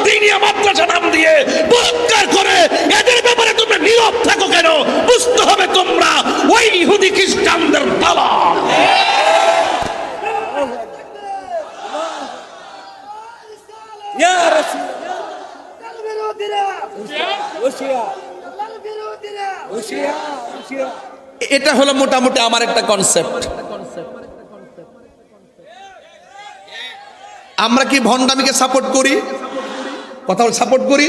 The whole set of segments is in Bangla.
দিনিয়া মাদ্রাসা নাম দিয়ে বহিষ্কার করে এদের ব্যাপারে তোমরা নীরব থাকো কেন? বুঝতে হবে তোমরা ওই ইহুদি খ্রিস্টানদের দালাল। এটা হলো মোটামুটি আমার একটা কনসেপ্ট। আমরা কি ভণ্ডামিকে সাপোর্ট করি? কথা বল, সাপোর্ট করি?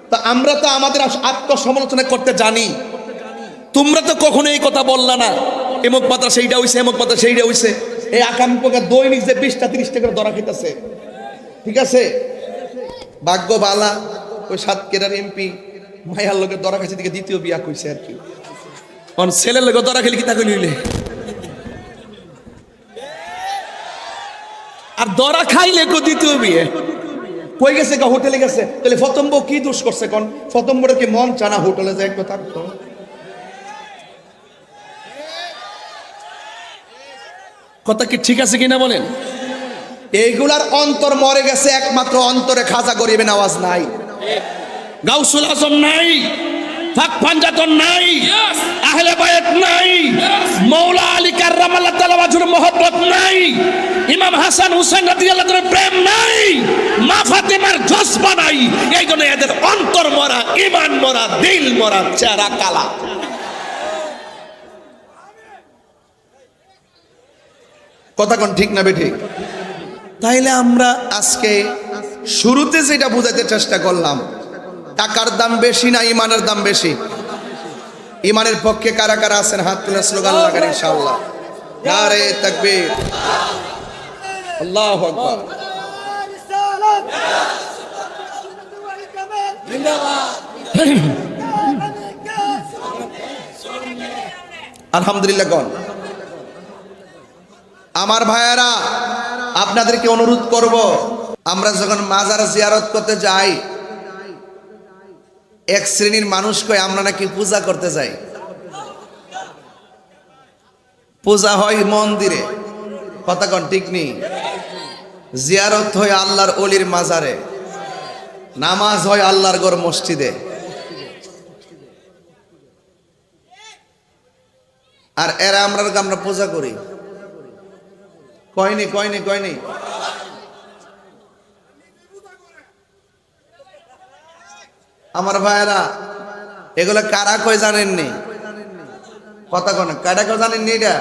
তা আমরা তো আমাদের আত্মসমালোচনা করতে জানি। তোমরা তো কখনো এই কথা বললা না, এমক পাতা সেইটা হইছে, এমক পাতা সেইটা হইছে। এই আকাম পোকা দৈনিক যে 20টা 30টা করে ধরা খেতেছে, ঠিক আছে? ভাগ্য বালা ওই সাতক্ষীরার এমপি মায়ার লোকে ধরা খাইছে, দিকে দ্বিতীয় বিয়া কইছে আর কি। কারণ ছেলের লোকে ধরা খেলে কি তাকে নিলে, আর ধরা খাইলে কো দ্বিতীয় বিয়ে কই গেছে? হোটেলে গেছে। তাহলে প্রথম বউ কি দোষ করছে? কোন প্রথম বউর কি মন চানা হোটেলে যায় একটু থাকতো? কথা কি ঠিক আছে কিনা বলেন? এইগুলার অন্তর মরে গেছে, একমাত্র অন্তরে খাজা গরিবের আওয়াজ নাই, গাউসুল আজম নাই, ফাক পাঞ্জাতন নাই, আহলে বায়াত নাই, মাওলা আলী কাররামাল্লাহু তাআলা ওয়াজহুর মহব্বত নাই, ইমাম হাসান হুসাইন রাদিয়াল্লাহু তাআলার প্রেম নাই, মা ফাতেমার জজবা নাই। এই জন্য এদের অন্তর মরা, ঈমান মরা, দিল মরা, চেহারা কালা। কথা কোন ঠিক না বেঠিক? তাইলে আমরা আজকে শুরুতে যেটা বুঝাইতে চেষ্টা করলাম, টাকার দাম বেশি না ইমানের দাম বেশি? ইমানের পক্ষে কারা কারা আছেন হাত তুলে স্লোগান লাগান ইনশাআল্লাহ। নারে তাকবীর, আল্লাহু আকবার। আলহামদুলিল্লাহ। কোন আমার ভাইয়েরা, আপনাদেরকে অনুরোধ করব, আমরা যখন মাজার জিয়ারত করতে যাই, এক শ্রেণীর মানুষ কয় আমরা নাকি পূজা করতে যাই। পূজা হয় মন্দিরে, কথা কোন ঠিক নেই? জিয়ারত হয় আল্লাহর ওলির মাজারে, নামাজ হয় আল্লাহর ঘর মসজিদে। আর এরা আমরা পূজা করি। কয়নি কয়নি কয়নি? আমার ভাইয়েরা, এগুলো কারা কয় জানেননি? কথা কোন কারা কয় জানেননি এটা?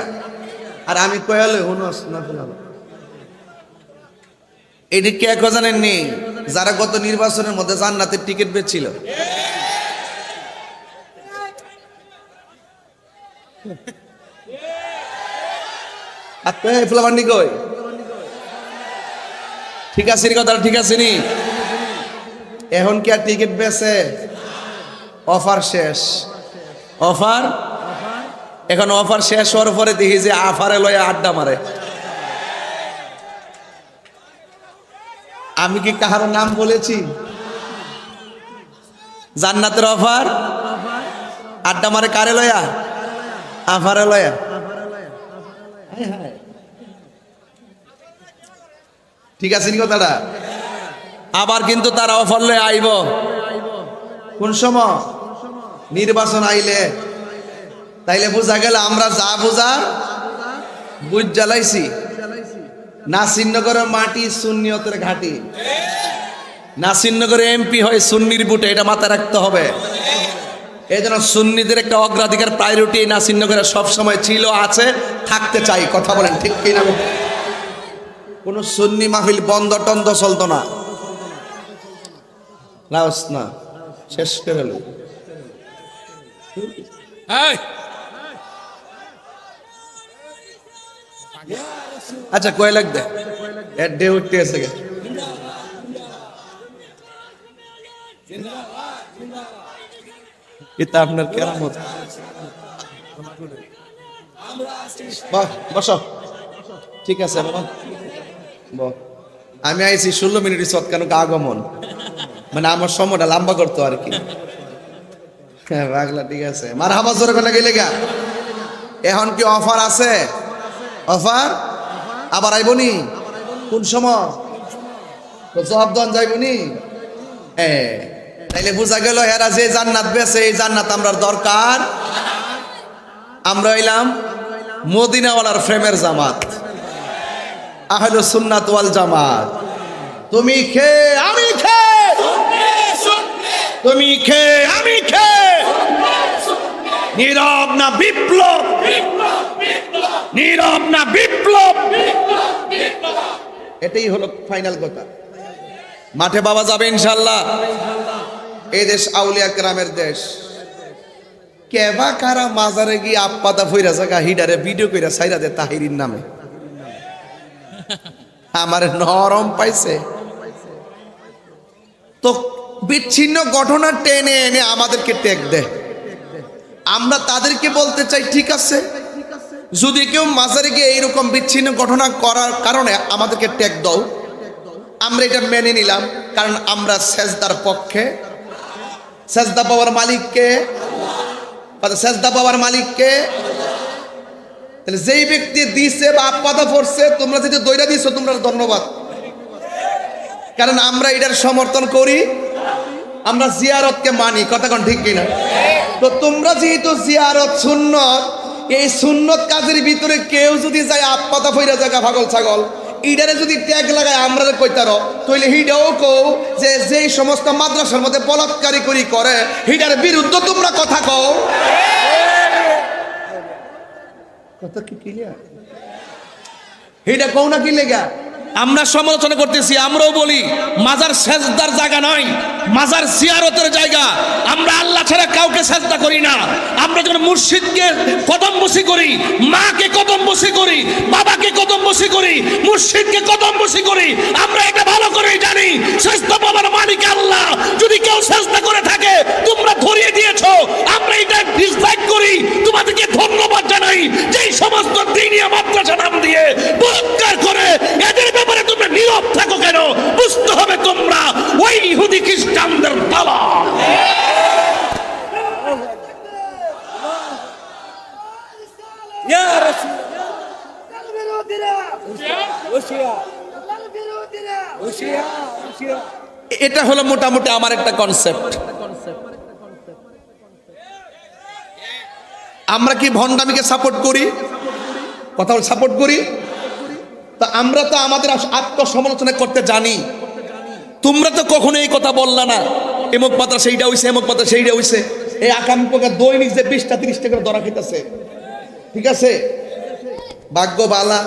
আর আমি কয়ালে হুনস না ফেলাম এটি কে কয় জানেননি? যারা গত নির্বাচনের মধ্যে জান্নাতের টিকিট পেয়েছিল। ফুলাবান্ডি কই? ঠিক আছে কথা, ঠিক আছে নি? এখন কি আর টিকিট বেছে? অফার শেষ। অফার এখন অফার শেষ হওয়ার পরে দেখি যে আফারে লয়ে আড্ডা মারে। আমি কি কাহার নাম বলেছি? জান্নাতের অফার আড্ডা মারে কারে লয়া? আফারে লয়া। ঠিক আছে নি কথাটা? আবার কিন্তু তারা অফার লয়ে আইব কোন সময়? নির্বাচন আইলে। তাইলে বোঝা গেল আমরা যা বোঝার বুঝ জ্বালাইছি। নাসিরনগরের মাটি সুন্নিয়তের ঘাটি, নাসিরনগরে এমপি হয় সুন্নির বুটে, এটা মাথায় রাখতে হবে। এই জন্য সুন্নিদের একটা অগ্রাধিকার, প্রায়োরিটি নাসিরনগরে সবসময় ছিল, আছে, থাকতে চাই। কথা বলেন ঠিক কিনা? কোন সুন্নি মাহফিল বন্ধ টন্ধ চলতো না, লাউস না, শেষ করে হলো। আচ্ছা কয় লাগবে? এর ডে উঠতে আছে গে। এটা আপনার কেরামত। বসো, ঠিক আছে বাবা। আমি আইছি 16 মিনিট কেন আগমন, মানে আমার সময়টা লম্বা করতো আর কি। হ্যাঁ বাগলা, ঠিক আছে। মার হাবা জোরে কোনা গেলে গা। এখন কি অফার আছে? অফার আবার আইবনি কোন সময়? জবাব দন যাইবনি। তাইলে বোঝা গেল এরা যে জান্নাত বেছে এই জান্নাত আমরা দরকার। আমরা হইলাম মদিনাওয়ালার প্রেমের জামাত, আহলুস সুন্নাত ওয়াল জামাত। তুমি খে আমি খে, তুমি খে আমি খে, নীরব না বিপ্লব, নীরব না বিপ্লব। এটাই হলো ফাইনাল কথা। মাঠে বাবা যাবে ইনশাল্লাহ। এই দেশ আউলিয়া কেরামের দেশ। কেবা কারা মাজারে গিয়ে আপ্পাদা ফইরা জায়গা হিডারে ভিডিও কইরা সাইরা দে তাহিরির নামে। আমার নরম পাইছে তো বিচ্ছিন্ন ঘটনা টেনে এনে আমাদেরকে টেক দে। আমরা তাদেরকে বলতে চাই ঠিক আছে, যদি কেউ মাজারে গিয়ে এইরকম বিচ্ছিন্ন ঘটনা করার কারণে আমাদেরকে টেক দাও, আমরা এটা মেনে নিলাম, কারণ আমরা সেজদার পক্ষে। সেজদা পাওয়ার মালিককে, সেজদা পাওয়ার মালিককে। তাহলে যেই ব্যক্তি দিছে বা আপাদা পড়ছে, তোমরা যদি দইরা দিছো তোমরা ধন্যবাদ, কারণ আমরা এটার সমর্থন করি, আমরা জিয়ারতকে মানি। কথা কোন ঠিক কিনা? তো তোমরা যেহেতু জিয়ারত সুন্নত, এই সুন্নত কাজের ভিতরে কেউ যদি যায় আপাদা ফইরা জায়গা পাগল ছাগল, ইডারে যদি ট্যাগ লাগায় আমরা কইতারো, তাহলে হিডাও কও যে যেই সমস্ত মাদ্রাসার মধ্যে বলাৎকারী করি করে হিডার বিরুদ্ধে তোমরা কথা কও। কথা কি ক্লিয়ার? হিডা কও না কি লেগা? আমরা সমালোচনা করতেছি, আমরাও বলি মাজার সেজদার জায়গা নয়, মাজার জিয়ারতের জায়গা। আমরা আল্লাহ ছাড়া কাউকে সেজদা করি না। আমরা যখন মুর্শিদকে কদম বসি করি, মাকে কদম বসি করি, বাবাকে কদম বসি করি, মুর্শিদকে কদম বসি করি, আমরা এটা ভালো করে জানি সেজদা বাবার মালিক আল্লাহ। যদি কেউ সেজদা করে থাকে তোমরা ধরিয়ে দিয়েছো, আমরা এটা ডিসলাইক করি, তোমাদেরকে ধন্যবাদ জানাই। যেই সমস্ত দ্বীনিয়া মাদ্রাসা নাম দিয়ে বলাৎকার করে এদের ব্যাপারে তোমরা নীরব থাকো কেন? বুঝতে হবে তোমরা ওই ইহুদি খ্রিস্টানদের দলা। এটা হলো মোটামুটি আমার একটা কনসেপ্ট। আমরা কি ভণ্ডামিকে সাপোর্ট করি? কথা সাপোর্ট করি? তা আমরা তো আমাদের আত্মসমালোচনা করতে জানি। তোমরা তো কখনো এই কথা বললা না, এমক পাতা সেইটা হইছে, এমক পাতা সেইটা হইছে। এই আকাম পোকা দৈনিক যে 20টা 30টা করে ধরা খেতেছে, ঠিক আছে? ভাগ্য বালা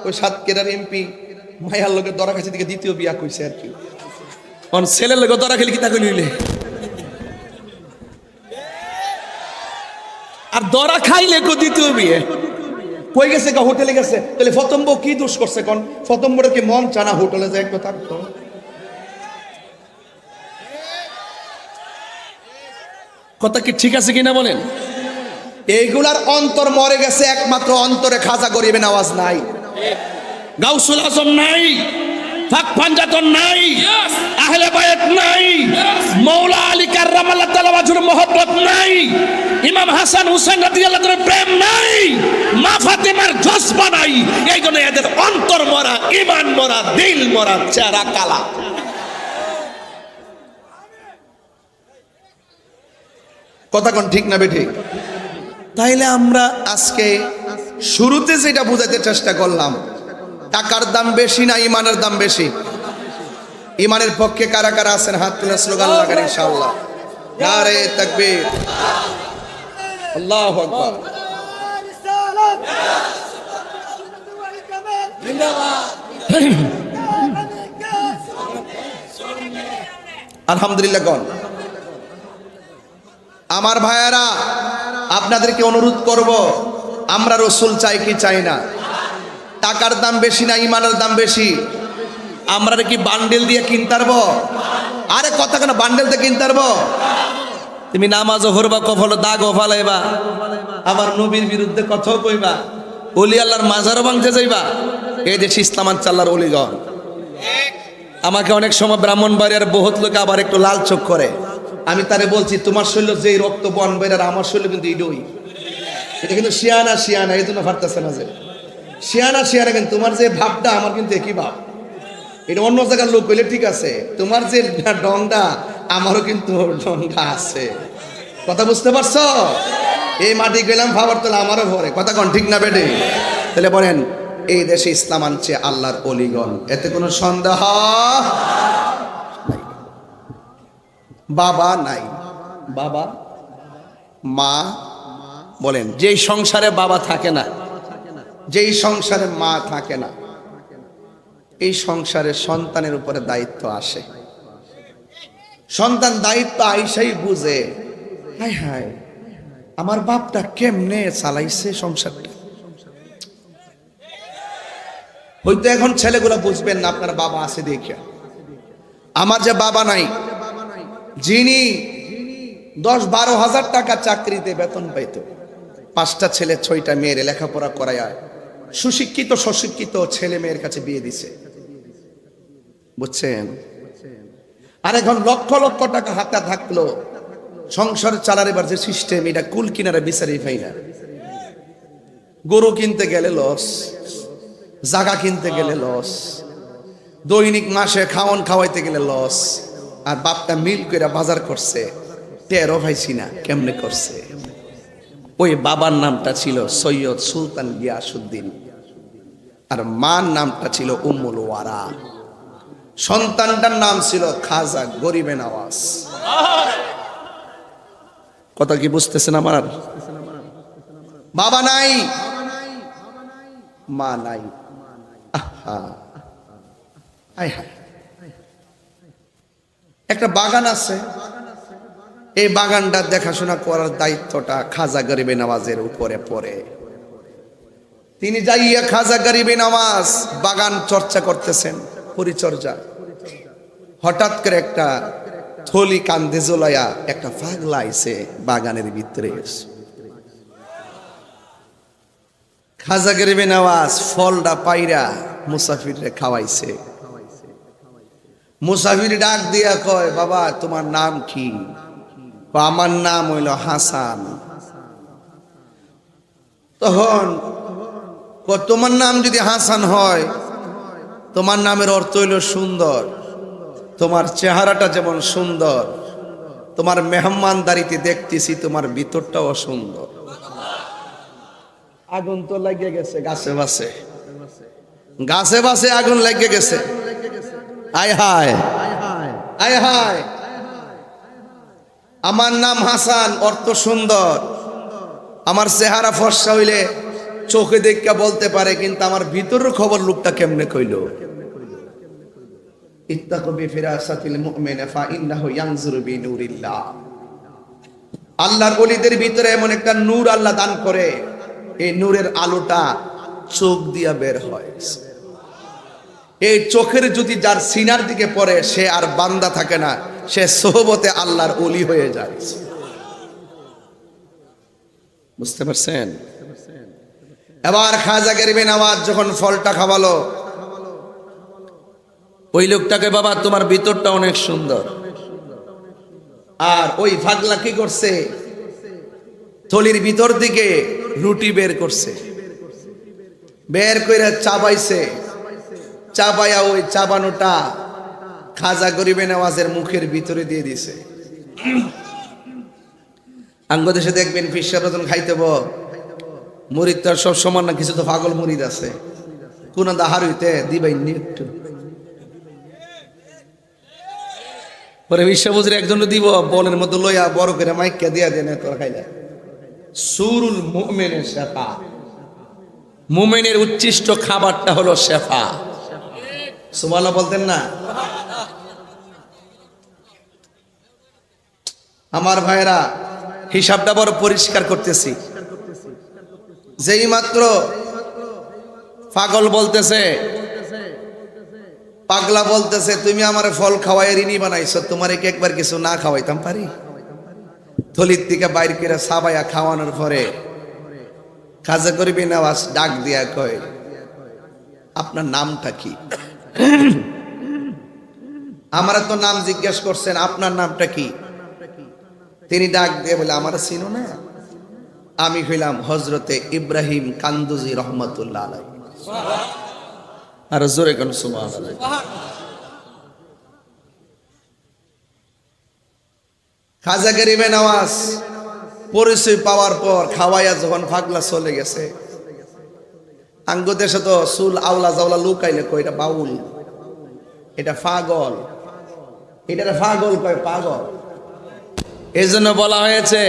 ওই সাতক্ষীরার এমপি মায়ার লোকে ধরা খাইছে, দিকে দ্বিতীয় বিয়া কইছে আর কি। কারণ ছেলের লোকে ধরা খেলে কি তাকে নিলে আর ধরা খাইলে কো দ্বিতীয় বিয়ে কই গেছে? হোটেলে গেছে। তাহলে ফতম্ব কি দোষ করছে? কোন ফতম্বরে কি মন চানা হোটেলে যায় একটু থাকতো? কথা কি ঠিক আছে কিনা বলেন? এইগুলার অন্তর মরে গেছে, একমাত্র অন্তরে খাজা গরিবের আওয়াজ নাই, গাউসুল আজম নাই, ফাক পাঞ্জাতন নাই, আহলে বায়াত নাই, মাওলা আলী কাররামাল্লাহু তাআলা ওয়াজহুর মহব্বত নাই, ইমাম হাসান হুসাইন রাদিয়াল্লাহু তাআলার প্রেম নাই, মা ফাতেমার জজবা নাই। এই জন্য এদের অন্তর মরা, ঈমান মরা, দিল মরা, চেহারা কালা। কথা কোন ঠিক না বেঠিক? তাইলে আমরা আজকে শুরুতে যেটা বুঝাইতে চেষ্টা করলাম, টাকার দাম বেশি না ইমানের দাম বেশি? ইমানের পক্ষে কারা কারা আছেন হাত তুলে স্লোগান লাগান ইনশাআল্লাহ। নারে তাকবীর, আল্লাহু আকবার। আলহামদুলিল্লাহ। কোন আমার ভাইয়েরা, আপনাদেরকে অনুরোধ করব, আমরা রসুল চাই কি চাই না? টাকার দাম বেশি না ইমানের দাম বেশি? আমরা কি বান্ডেল দিয়ে কিনতে পারবো? আরে কথা কেন, বান্ডেল দিয়ে কিনতে পারবো? তুমি নামাজও পড়বা, কফলো দাগও ফালাইবা, আবার নবীর বিরুদ্ধে কথাও কইবা, ওলি আল্লাহর মাজারও ভাঙতে যাইবা। এই দেশ ইসলামান চাল্লার অলিগণ। আমাকে অনেক সময় ব্রাহ্মণবাড়িয়ার বহুত লোক আবার একটু লাল চোখ করে। আমি তারে বলছি, তোমার শরীর যেই রক্ত বন বের, আমার শরীর কিন্তু ইডই, এটা কিন্তু শিয়ানা শিয়ানা, এই জন্য ফাটতেছে না যে শিয়ানা শিয়ানা, কিন্তু তোমার যে ভাবটা আমার কিন্তু একই ভাব। এটা অন্য জায়গার লোক হইলে ঠিক আছে, তোমার যে ডংটা আমারও কিন্তু ডংটা আছে। কথা বুঝতে পারছো? এই মাটি গেলাম ভাবার তোলা আমারও ভরে, কথা কন ঠিক না বেটে? তাহলে বলেন এই দেশে ইসলাম আনছে আল্লাহর অলিগণ, এতে কোনো সন্দেহ নাই। বাবা নাই, বাবা মা, বলেন যেই সংসারে বাবা থাকে না, যেই সংসারে মা থাকে না, এই সংসারে সন্তানের উপরে দায়িত্ব আসে। সন্তান দায়িত্ব আইসাই বুঝে, হায় হায় আমার বাপটা কেমনে চালাইছে সংসারটা। হয়তো এখন ছেলেগুলো বুঝবেন না আপনার বাবা আছে দেখে। আমার যে বাবা নাই, যিনি 10-12 হাজার টাকা চাকরিতে বেতন পাইতো, 5টা ছেলে 6টা মেয়ের লেখাপড়া করায় সুশিক্ষিত সুশিক্ষিত ছেলে মেয়ের কাছে বিয়ে দিছে, বুঝছেন? আর এখন লক্ষ লক্ষ টাকা হাতে থাকলো, সংসার চালার এবার যে সিস্টেম, এটা কুল কিনারে বিচারি পাই না। গরু কিনতে গেলে লস, জাগা কিনতে গেলে লস, দৈনিক মাসে খাওয়ান খাওয়াইতে গেলে লস। আর বাপটা মিল করে বাজার করছে, টেরও পাইছি না কেমনে করছে। ওই বাবার নামটা ছিল সৈয়দ সুলতান গিয়াসউদ্দিন, আর মার নামটা ছিল উম্মুল ওয়ারা, সন্তানটার নাম ছিল খাজা গরিবে নওয়াজ। কথা কি বুঝতেছেন আমার? বাবা নাই, মা নাই, একটা বাগান আছে, এই বাগানটা দেখাশোনা করার দায়িত্বটা খাজা গরিবে নওয়াজের উপরে পড়ে। তিনি যাইয়া খাজা গরিবে নওয়াজ বাগান চর্চা করতেছেন, পরিচর্যা। হঠাৎ করে একটা থলি কান্দে জোলাইয়া একটা পাগলা আইছে বাগানের ভিতরে। খাজা গরিবে নওয়াজ ফলটা পাইরা মুসাফিরে খাওয়াইছে। মুসাফির ডাক দিয়া কয়, বাবা তোমার নাম কি? আমার নাম হইল হাসান। তখন তোমার নাম যদি হাসান হয়, তোমার নামের অর্থ হইল সুন্দর, তোমার চেহারাটা যেমন সুন্দর, তোমার মেহমানদারিতে দেখতেছি তোমার ভিতরটাও সুন্দর। আগুন তো লাগিয়ে গেছে গাছে বাসে, গাছে বাসে আগুন লাগিয়ে গেছে। আয় হায়, আয় হায়, আমার নাম হাসান, অর্থ সুন্দর, আমার চেহারা ফর্সা হইলে চোখে দেখা বলতে পারে, কিন্তু আমার ভিতরের খবর লোকটা কেমনে কইল? ইত্তাকু বিফিরাসাতিল মুমিন ফাইন্নাহু ইয়ানজুরু বিনুরিল্লাহ। আল্লাহর ওলিদের ভিতরে এমন একটা নূর আল্লাহ দান করে, এই নূরের আলোটা চোখ দিয়া বের হয়। এই চোখের যদি যার সিনার দিকে পড়ে, সে আর বান্দা থাকে না, সে সোহবতে আল্লাহর ওলি হয়ে যায়। বুঝতে পারছেন? এবার খাজা গরিবে নওয়াজ যখন ফলটা খাওয়ালো, ওই লোকটাকে, বাবা তোমার ভিতরটা অনেক সুন্দর। আর ওই পাগলা কি করছে? থলির ভিতর দিকে রুটি বের করছে, বের করে চাবাইছে, চাবাইয়া ওই চাবানোটা খাজা গরিবে নওয়াজের মুখের ভিতরে দিয়ে দিছে। আঙ্গদেশে দেখবেন ফিরসা রতন খাইতে মুরিদ তো আর সব সমান না, কিছু তো পাগল মুরিদ আছে, কোন দাহার হইতে দিবাই একটু পরে বিশ্বাবুজের একজন দিব বলের মতো লইয়া বড় করে মাইকা দিয়া দেন, তোরা খাইলে। সুরুল মুমিনের শেফা, মুমিনের উচ্ছিষ্ট খাবারটা হলো শেফা। সুবহানাল্লাহ বলতেন না? আমার ভাইরা, হিসাবটা বড় পরিষ্কার করতেছি। যেই মাত্র পাগল বলতেছে, পাগলা বলতেছে, তুমি আমার ফল খাওয়াই ঋণী বানাইছো, তোমার কি একবার কিছু না খাওয়াইতাম পারি? থলির থেকে বাইর করে সাবাইয়া খাওয়ানোর পরে খাজা গরিবে নওয়াজ ডাক দিয়া কয়, আপনার নামটা কি? আমার তো নাম জিজ্ঞেস করছেন, আপনার নামটা কি? তিনি ডাক দিয়ে বলে, আমার চিনো না? আমি হইলাম হজরতে ইব্রাহিম কান্দুজি রহমতুল্লাহ আলাইহি। আর জোরে কোন সুবহানাল্লাহ। খাজা গরিবে নওয়াজ পরিচয় পাওয়ার পর খাওয়াইয়া যখন পাগলা চলে গেছে, আঙ্গ দেশে তো চুল আওলা জাওলা লুকাইলে কয় এটা বাউল, এটা পাগল, এটা পাগল কয় পাগল। এই জন্য বলা হয়েছে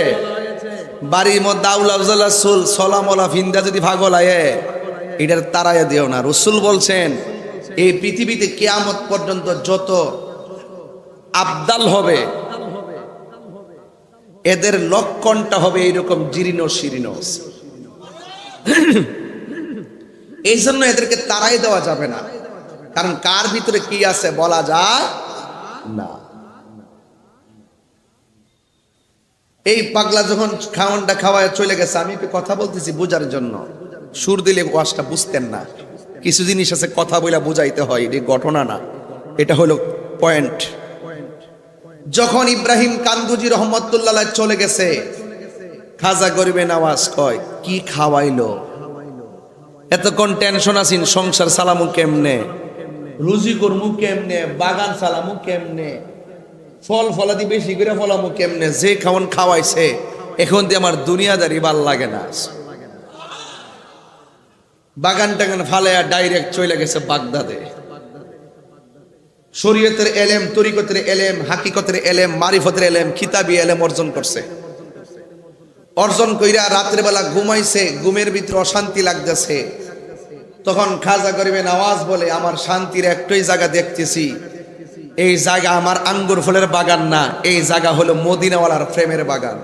বাড়ির মধ্যে আউলা জাওলা চুল সলামলা ফিন্দা যদি পাগল আয়ে এটার তারাইয়া দিও না। রাসূল বলছেন এই পৃথিবীতে কিয়ামত পর্যন্ত যত আবদাল হবে এদের লক্ষণটা হবে এইরকম জীর্ণ শীর্ণ। এই জন্য এদেরকে তাড়াই দেওয়া যাবে না, কারণ কার ভিতরে কি আছে বলা যায় না। এই পাগলা যখন খাওয়ানটা খাওয়ায় চলে গেছে, আমি একটু কথা বলতেছি বোঝার জন্য, সুর দিলে ওয়াজটা বুঝতেন না। কিছু জিনিস আছে কথা বলে বুঝাইতে হয়, এটা ঘটনা না, এটা হলো পয়েন্ট। যখন ইব্রাহিম কান্দুজি রহমতুল্লাহ চলে গেছে, খাজা গরিবে নওয়াজ কয় কি খাওয়াইলো, এতক্ষণ টেনশন আছেন সংসার সালামু কেমনে, রুজি করমু কেমনে, বাগান সালামু কেমনে, ফল ফলাদি বেশি করে ফলামু কেমনে, যে খাওয়ান খাওয়াইছে এখন দিয়ে আমার দুনিয়াদারি ভাল লাগে না। বাগান টাগান ফালাইয়া ডাইরেক্ট চলে গেছে বাগদাদে। শরীয়তের এলেম, তরিকতের এলেম, হাকিকতের এলেম, মারিফতের এলেম, কিতাবি এলেম অর্জন করছে। অর্জন কইরা রাত্রে বেলা ঘুমাইছে, ঘুমের ভিতরে অশান্তি লাগতেছে। তখন খাজা গরিবে নওয়াজ বলে আমার শান্তির একটাই জায়গা দেখতেছি, এই জায়গা আমার আঙ্গুর ফলের বাগান না, এই জায়গা হলো মদিনাওয়ালার প্রেমের বাগান।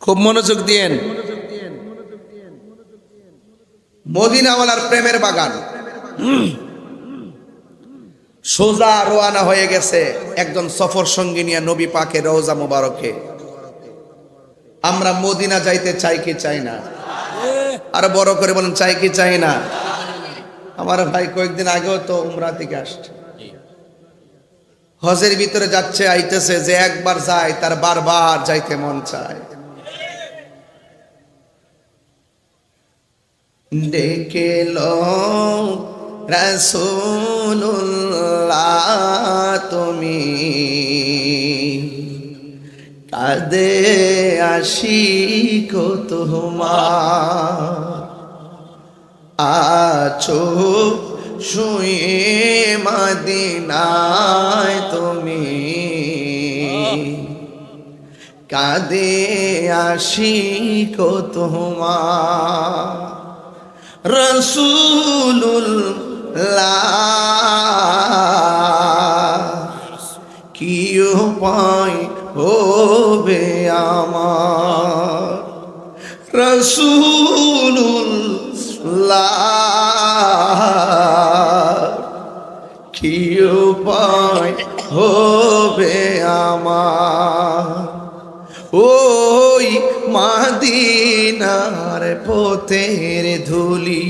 খুব মনোযোগ দিয়েন, মদিনাওয়ালার প্রেমের বাগান। সোজা রওনা হয়ে গেছে একজন সফর সঙ্গী নিয়ে নবী পাকের রওজা মুবারকে। আমরা মদিনা যাইতে চাই কি চাই না? আর বড় করে বলেন চাই কি চাই না? আমার ভাই কয়েকদিন আগেও তো উমরা থেকে আসছে, হজের ভিতরে যাচ্ছে আইতেছে, যে একবার যায় তার বারবার যাইতে মন চায়। ডেকে লো রাসূলুল্লাহ তুমি, কাঁদে আশিক তোমার, আছো শুয়ে মদিনায় তুমি, কাঁদে আশিক তোমার। রাসূলুল্লাহ কি উপায় হবে আমার, রাসূলুল্লাহ কি উপায় হবে আমার। ওই মদিনার পথের ধুলি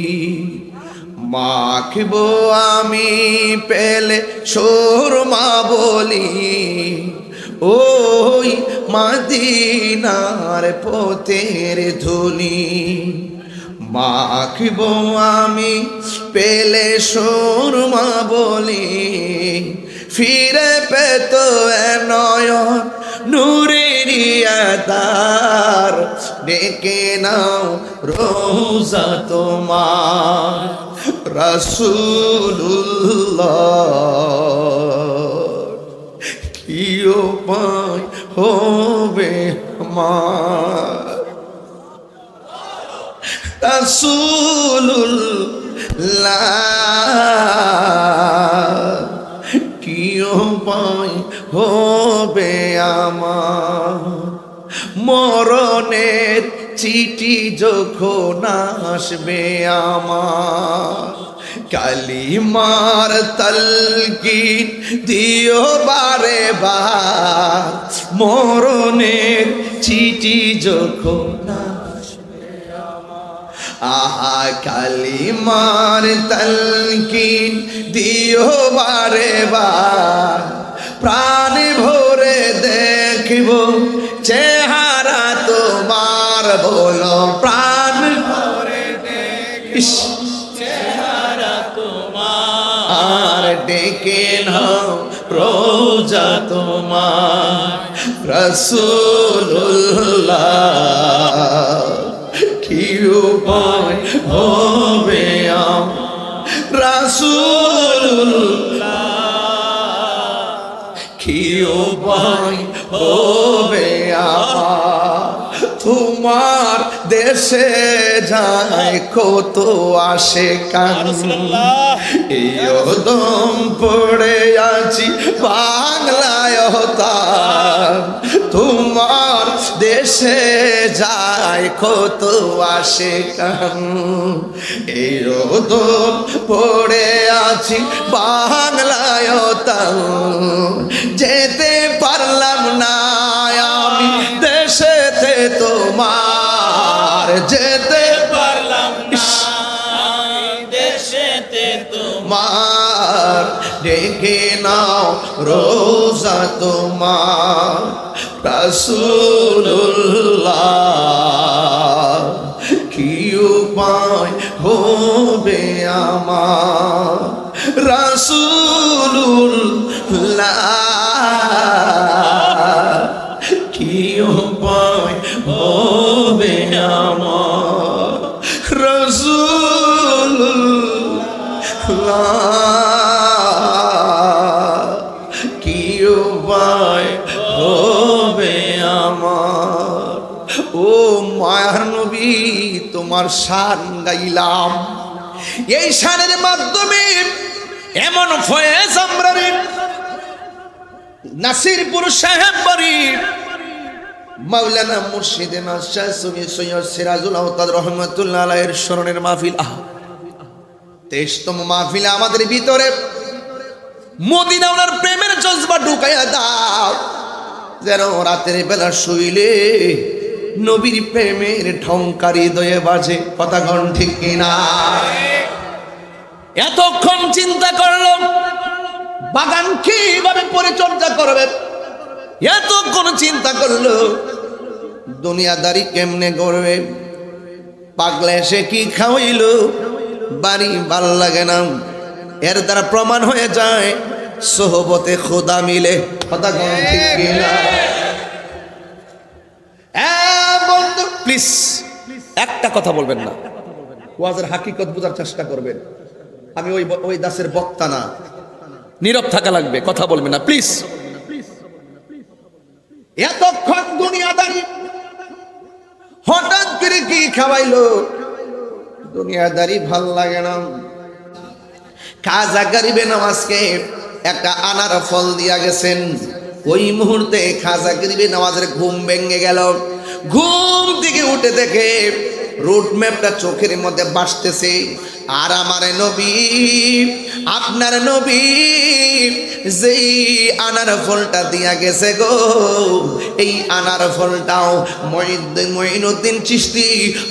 মাখবো আমি পেলে সুরমা বলি, ওই মদিনার পথের ধুলি মাখবো আমি পেলে সুরমা বলি, ফিরে পেত নয়ন নূরের আধার, ডেকে নাও রোজা তোমার। রাসূলুল্লাহ কি উপায় হবে আমার, রাসূলুল্লাহ কি উপায় হবে আমার। মরণের চিঠি যখন আসবে আমার, কালিমার তালকিন দিও বারে বার। মরণের চিঠি যখন আসবে আমার, আহা কালিমার তালকিন দিও বারে বার। প্রাণ ভরে দেখব চেহারা তোমার, হলো প্রাণ ইস, আর ডেকে নাও রোজা তোমার রাসূলুল্লাহ, কি উপায় হবে রাসূলুল্লাহ, কি উপায় হবে তোমার দেশে যায় কত আসে কান, এই দম পড়ে আছি বাংলায় হতাম, তোমার দেশে যায় কত আসে কান, এই দম পড়ে আছি বাংলায় হতাম, যেতে পারলাম না আমি দেশেতে তোমার, যেতে পারলাম না দেশেতে তোমার, ডেকে নাও রোজা তোমার রাসূলুল্লাহ, কি উপায় হবে আমার রাসূলুল্লাহ, কি উপায় হবে আমার রাসূলুল্লাহ, কি উপায় হবে আমার। ও মায়ার নবী, তোমার শান গাইলাম, এই শানের মাধ্যমে এমন ফয়েজ আমরা নাসিরপুর সাহেব বাড়ি মাওলানা মুর্শিদে নাশা সৈয়দ সিরাজুল আওতাদ রহমাতুল্লাহ আলাইহির স্মরণের মাহফিল। 23তম মাহফিলে আমাদের ভিতরে মদিনা ওনার প্রেমের জজবা ঢুকাইয়া দাও, যেন রাতের বেলা শুইলে নবীর প্রেমের ঠংকারি হৃদয়ে বাজে। কথা কোন ঠিক কিনা? এতক্ষণ চিন্তা করলাম বাগান কিভাবে পরিচর্যা করবে, এতক্ষণ চিন্তা করলো দুনিয়াদারি কেমনে করবে, পাগলা এসে কি খাওয়াইলো, বাড়ি ভাল লাগে না। এর দ্বারা প্রমাণ হয়ে যায় সোহবতে খোদা মিলে। কথা কোন ঠিক কিনা? বন্ধু প্লিজ একটা কথা বলবেন না, ওয়াজের হাকিকত বোঝার চেষ্টা করবেন। আমি ওই দাসের বক্তা না, নীরব থাকা লাগবে, কথা বলবেন না প্লিজ। এতক্ষণ দুনিয়াদারি, হঠাৎ করে কি খাওয়াইলো, দুনিয়াদারি ভাল লাগে না। খাজা গরিবে নওয়াজকে একটা আনার ফল দিয়া গেছেন, ওই মুহূর্তে খাজা গরিবে নওয়াজের ঘুম ভেঙে গেল। ঘুম থেকে উঠে দেখে রুট ম্যাপটা চোখের মধ্যে ভাসতেছে, আর আমার নবী, আপনার নবী যেই আনার ফলটা দিয়া গেছে গো, এই আনার ফলটাও মঈনুদ্দিন চিশতি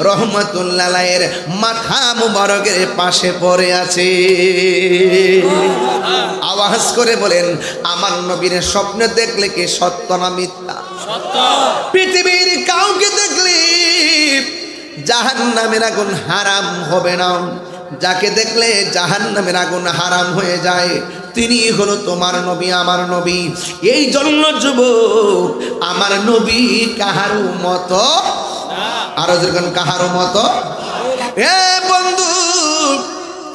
রহমাতুল্লাহ আলাইহির মাথা মুবারকের পাশে পড়ে আছে। আওয়াজ করে বলেন, আমার নবীর স্বপ্নে দেখলে কি সত্য না মিথ্যা? সত্য। পৃথিবীর কাউকে দেখলে জাহান্নামের আগুন হারাম হবে না, যাকে দেখলে জাহান্নামের আগুন হারাম হয়ে যায় তিনি হলো তোমার নবী, আমার নবী। এই জন্য যুবক, আমার নবী কাহারও মতো, আরো যখন কাহারও মতো। এ বন্ধু,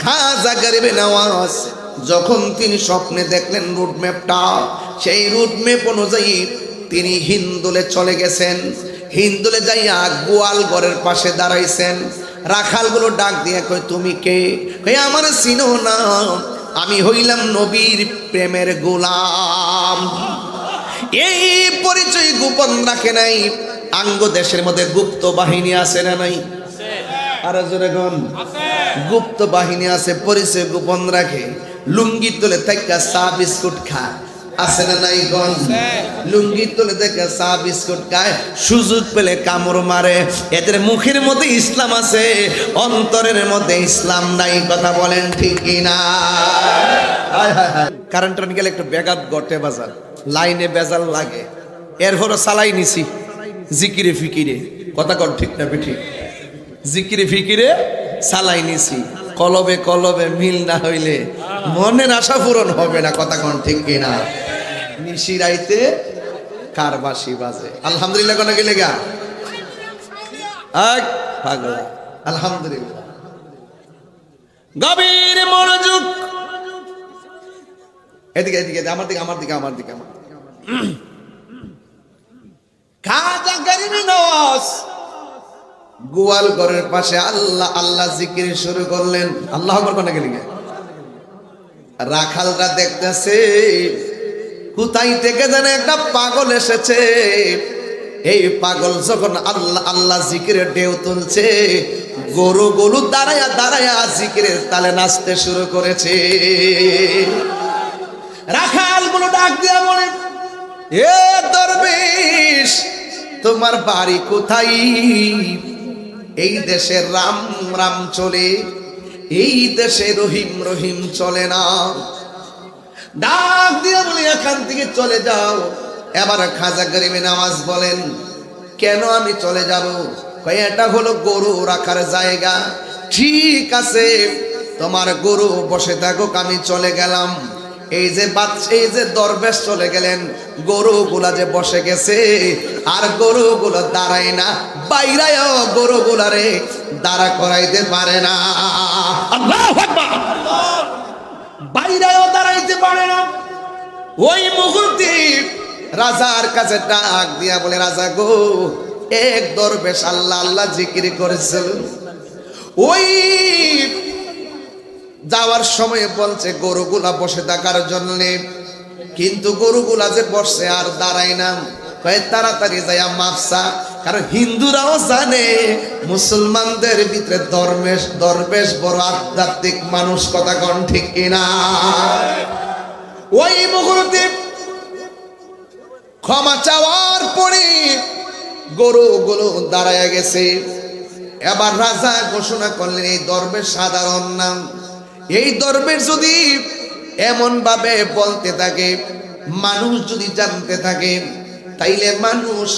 খাজা গরিবে নওয়াজ যখন তিনি স্বপ্নে দেখলেন রুটম্যাপটা, সেই রুটম্যাপ অনুযায়ী তিনি হিন্দুলে চলে গেছেন। হিন্দুলে যাইয়া গোয়াল ঘরের পাশে দাঁড়াইছেন। রাখালগুলো ডাক দিয়ে কই, তুমি কে? কই, আমার চিনো না, আমি হইলাম নবীর প্রেমের গোলাম। এই পরিচয় গোপন রাখে নাই। আঙ্গ দেশের মধ্যে গুপ্ত বাহিনী আছে না নাই? আর জোরেগণ গুপ্ত বাহিনী আছে, পরিচয় গোপন রাখে। লুঙ্গি তোলে থেকে চা বিস্কুট খায়, আছে না নাই গণ? লুঙ্গি তোলে দেখে চা বিস্কুট খায়, সুযোগ পেলে কামড় মারে। এদের মুখের মধ্যে ইসলাম আছে, অন্তরের মধ্যে ইসলাম নাই। কথা বলেন ঠিক কিনা? কারেন্ট গেলে একটু ব্যাঘাত ঘটে, বাজার লাইনে বেজাল লাগে, এরপরও চালাই নিছি জিকিরে ফিকিরে। কথা কর ঠিক না ঠিক? জিকিরে ফিকিরে সালাই নিছি, কলবে কলবে মিল না হইলে মনের আশা পূরণ হবে না। কথা কন ঠিক কিনা? নিশি রাইতে কার বাঁশি বাজে। আলহামদুলিল্লাহ কোন গেলে গা পাগলা। আলহামদুলিল্লাহ। গভীর মনোযোগ। এদিকে এদিকে আমার দিকে আমার দিকে আমার দিকে আমার খাজা গরিব নওয়াজ গোয়াল ঘরের পাশে আল্লাহ আল্লাহ জিকির শুরু করলেন। আল্লাহ আকবার কোন গেলে গা। রাখালরা দেখতেছে কোথায় থেকে যেন একটা পাগল এসেছে। এই পাগল যখন আল্লাহ আল্লাহ জিকিরের ঢেউ তুলছে, গরুগুলো দাঁড়ায়া দাঁড়ায়া জিকিরের তালে নাচতে শুরু করেছে। রাখালগুলো ডাক দিয়া বলে, এ দরবেশ, তোমার বাড়ি কোথায়? এই দেশে রাম রাম চলে, এই দেশে রহিম রহিম চলে না। ডাক দিয়ে বলি এখান থেকে চলে যাও। এবার খাজা গরিব নওয়াজ বলেন, কেন আমি চলে যাব? এটা হলো গরু রাখার জায়গা। ঠিক আছে, তোমার গরু বসে থাকুক, আমি চলে গেলাম। এই যে বাচ্চা, এই যে দরবেশ চলে গেলেন, গরুগুলা যে বসে গেছে আর গরুগুলো দাঁড়ায় না, বাইরায়ও গরুগুলারে দাঁড়া করাইতে পারে না। আল্লাহু আকবার। বাইরেও দাঁড়াইতে পারে না। ওই মুহূর্তে রাজার কাছে ডাক দিয়া বলে, রাজা গো, এক দরবেশ আল্লাহ আল্লাহ জিকির করেছিল, ওই যাওয়ার সময় বলছে গরুগুলা বসে থাকার জন্য, কিন্তু গরুগুলা যে বসে আর দাঁড়ায় না। কয় তাড়াতাড়ি যাইয়া মাফসা, কারণ হিন্দুরাও জানে মুসলমানদের ভিতরে দরবেশ বড় আধ্যাত্মিক মানুষ। কথা কন ঠিক কিনা? ওই মুহূর্তে ক্ষমা চাওয়ার পরে গরুগুলো দাঁড়ায় গেছে। এবার রাজা ঘোষণা করলেন, এই দরবেশ সাধারণ নাম। এই দরবেশ যদি এমন ভাবে বলতে থাকে, মানুষ যদি জানতে থাকে, তাইলে মানুষ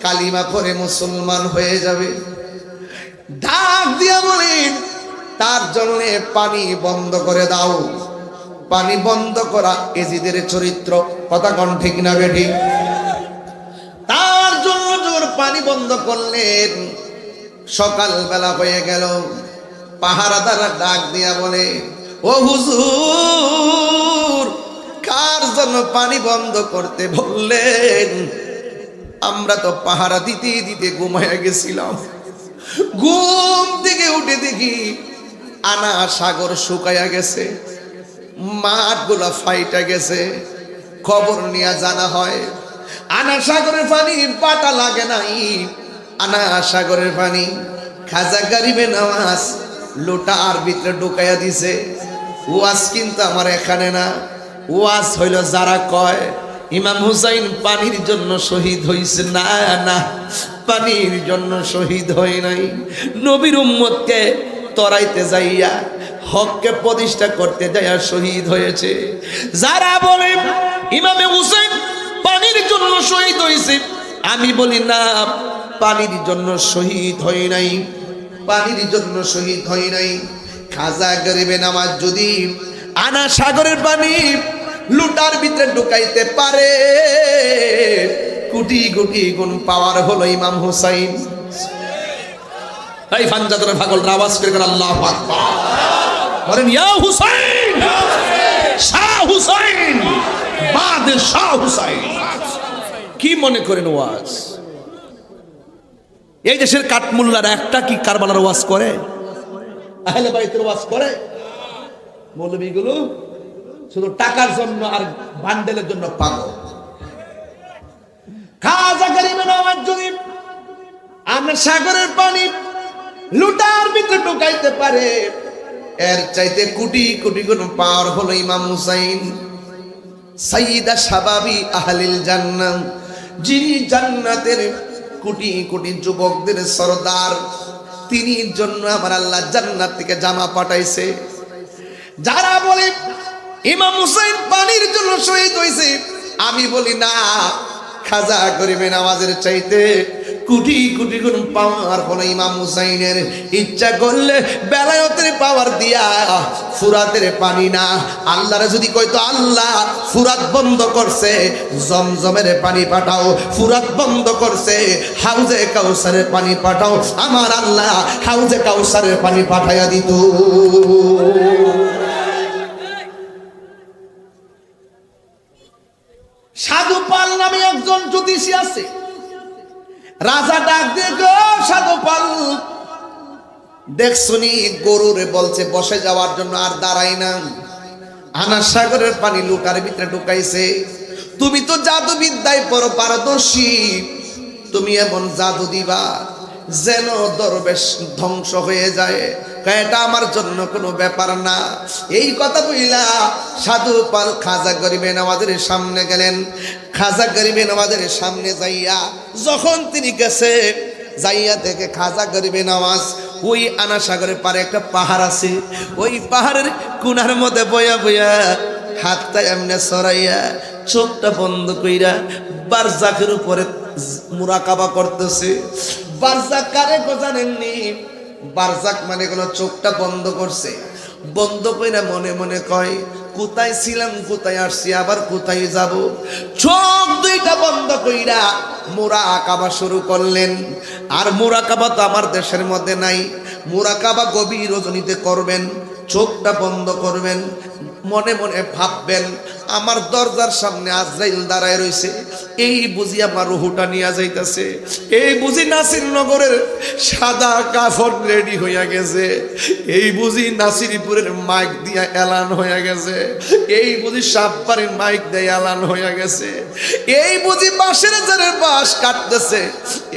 কালিমা পড়ে মুসলমান হয়ে যাবে। ডাক দিয়া বলেন, তার জন্য পানি বন্ধ করে দাও। পানি বন্ধ করা এজিদের চরিত্র। কথা কন ঠিক না বেঠিক? তার জন্য জোর পানি বন্ধ করলেন। সকালবেলা হয়ে গেল। পাহারাদার ডাক দিয়া বলে, ও হুজুর, কার জন্য পানি বন্ধ করতে বললেন? আমরা তো পাহারা দিতে দিতে ঘুমায়া গেছিলাম। ঘুম থেকে উঠে দেখি আনা সাগর শুকায়া গেছে, মাঠগুলা ফাইটা গেছে। খবর নিয়ে জানা হয় আনা সাগরের পানি পাটা লাগে নাই। আনা সাগরের পানি খাজা গরিবে নওয়াজ লোটার ভিতরে ঢুকাইয়া দিছে। ওয়াজ কিন্তু আমার এখানে না, ওয়াজ হইল যারা কয় ইমাম হুসাইন পানির জন্য শহীদ হইছে। না না, পানির জন্য শহীদ হয় নাই, নবীর উম্মতকে তরাইতে যাইয়া, হককে প্রতিষ্ঠা করতে যাইয়া শহীদ হয়েছে। যারা বলে ইমামে হুসাইন পানির জন্য শহীদ হয়েছে, আমি বলি না, পানির জন্য শহীদ হয় নাই, পানির জন্য শহীদ হয় নাই। খাজা গরিবে নওয়াজ যদি আনা সাগরের পানি লুটার ভিতরে ঢুকাইতে পারে, কোটি কোটি গুণ পাওয়ার হলো ইমাম হুসাইন। এই ফানজাতের পাগল আওয়াজ করে আল্লাহু আকবার বলেন, ইয়া হুসাইন, শাহ হুসাইন, বাদশাহ হুসাইন। কি মনে করেন ওয়াজ? এই দেশের কাঠমুল্লারা একটা কি কারবালার ওয়াজ করে? আহলে বাইতের ওয়াজ করে? মৌলবীগুলো শুধু টাকার জন্য আর বান্ডেলের জন্য পাগল। খাজা গরিবে নওয়াজ যদি আমরা সাগরের পানি লুটার ভিতরে ঢুকাইতে পারে, এর চাইতে কোটি কোটি গুণ পাওয়ার হলো ইমাম হুসাইন, সাইয়্যিদা শাবাবি আহলিল জান্নাহ, যিনি জান্নাতের কোটি কোটি যুবকদের সরদার। তিনি জন্য আমার আল্লাহ জান্নাত থেকে জামা পাঠাইছে। যারা বলে ইমাম হুসাইন পানির জন্য শহীদ হয়েছে, আমি বলি না, খাজা গরিবে নওয়াজের চাইতে কোটি কোটি গুণ পাওয়ার হলো ইমাম হুসাইনের। ইচ্ছা করলে বেলায়েতের পাওয়ার দিয়া ফুরাতের পানি না, আল্লাহরে যদি কইতো আল্লাহ ফুরাত বন্ধ করছে জমজমের পানি পাঠাও, ফুরাত বন্ধ করছে হাউজে কাউসারের পানি পাঠাও, আমার আল্লাহ হাউজে কাউসারের পানি পাঠাইয়া দিত। সাধু পাল নামে একজন জ্যোতিষী আছে। রাজা ডাক দিয়ে গো সাধু পাল, দেখছুনি গরুরে বলছে বসে যাওয়ার জন্য, আর দাঁড়াই না, আনার সাগরের পানি লুকার ভিতরে ঢুকাইছে। তুমি তো জাদু বিদ্যায় বড় পারদর্শী, তুমি এমন জাদু দিবা যেন দরবেশ ধ্বংস হয়ে যায়। এটা আমার জন্য কোনো ব্যাপার না। এই কথা বইলা সাধু পাল খাজা গরিবে নওয়াজের সামনে গেলেন। খাজা গরিবে নওয়াজের সামনে যাইয়া যখন তিনি গেছে, যাইয়া দেখে খাজা গরিবে নওয়াজ ওই আনা সাগরের পারে একটা পাহাড় আছে, ওই পাহাড়ের কোণার মধ্যে বয়া বয়া হাতটা এমনি সরাইয়া চোখটা বন্ধ কইরা বারজাকের উপরে মুরাকাবা করতেছে। বারজাক কারে গো জানেননি? বারজাক মানে কোনো চোখটা বন্ধ করছে, বন্ধ কইরা মনে মনে কয় কোথায় ছিলাম, কোথায় আসছি, আবার কোথায় যাব। চোখ দুইটা বন্ধ কইরা মুরাকাবা শুরু করলেন। আর মুরাকাবা তো আমার দেশের মধ্যে নাই। মুরাকাবা গভীর রজনীতে করবেন, চোখটা বন্ধ করবেন, মনে মনে ভাববেন আমার দরজার সামনে আজরাইল দাঁড়ায় রয়েছে, এই বুঝি আমার রুহুটা নিয়ে যাইতেছে, এই বুঝি নাসিরনগরের সাদা কাফন রেডি হইয়া গেছে, এই বুঝি নাসিরপুরের মাইক দিয়া এলান হইয়া গেছে, এই বুঝি সাববাড়ির মাইক দিয়ে এলান হইয়া গেছে, এই বুঝি বাঁশের জারের বাঁশ কাটতেছে,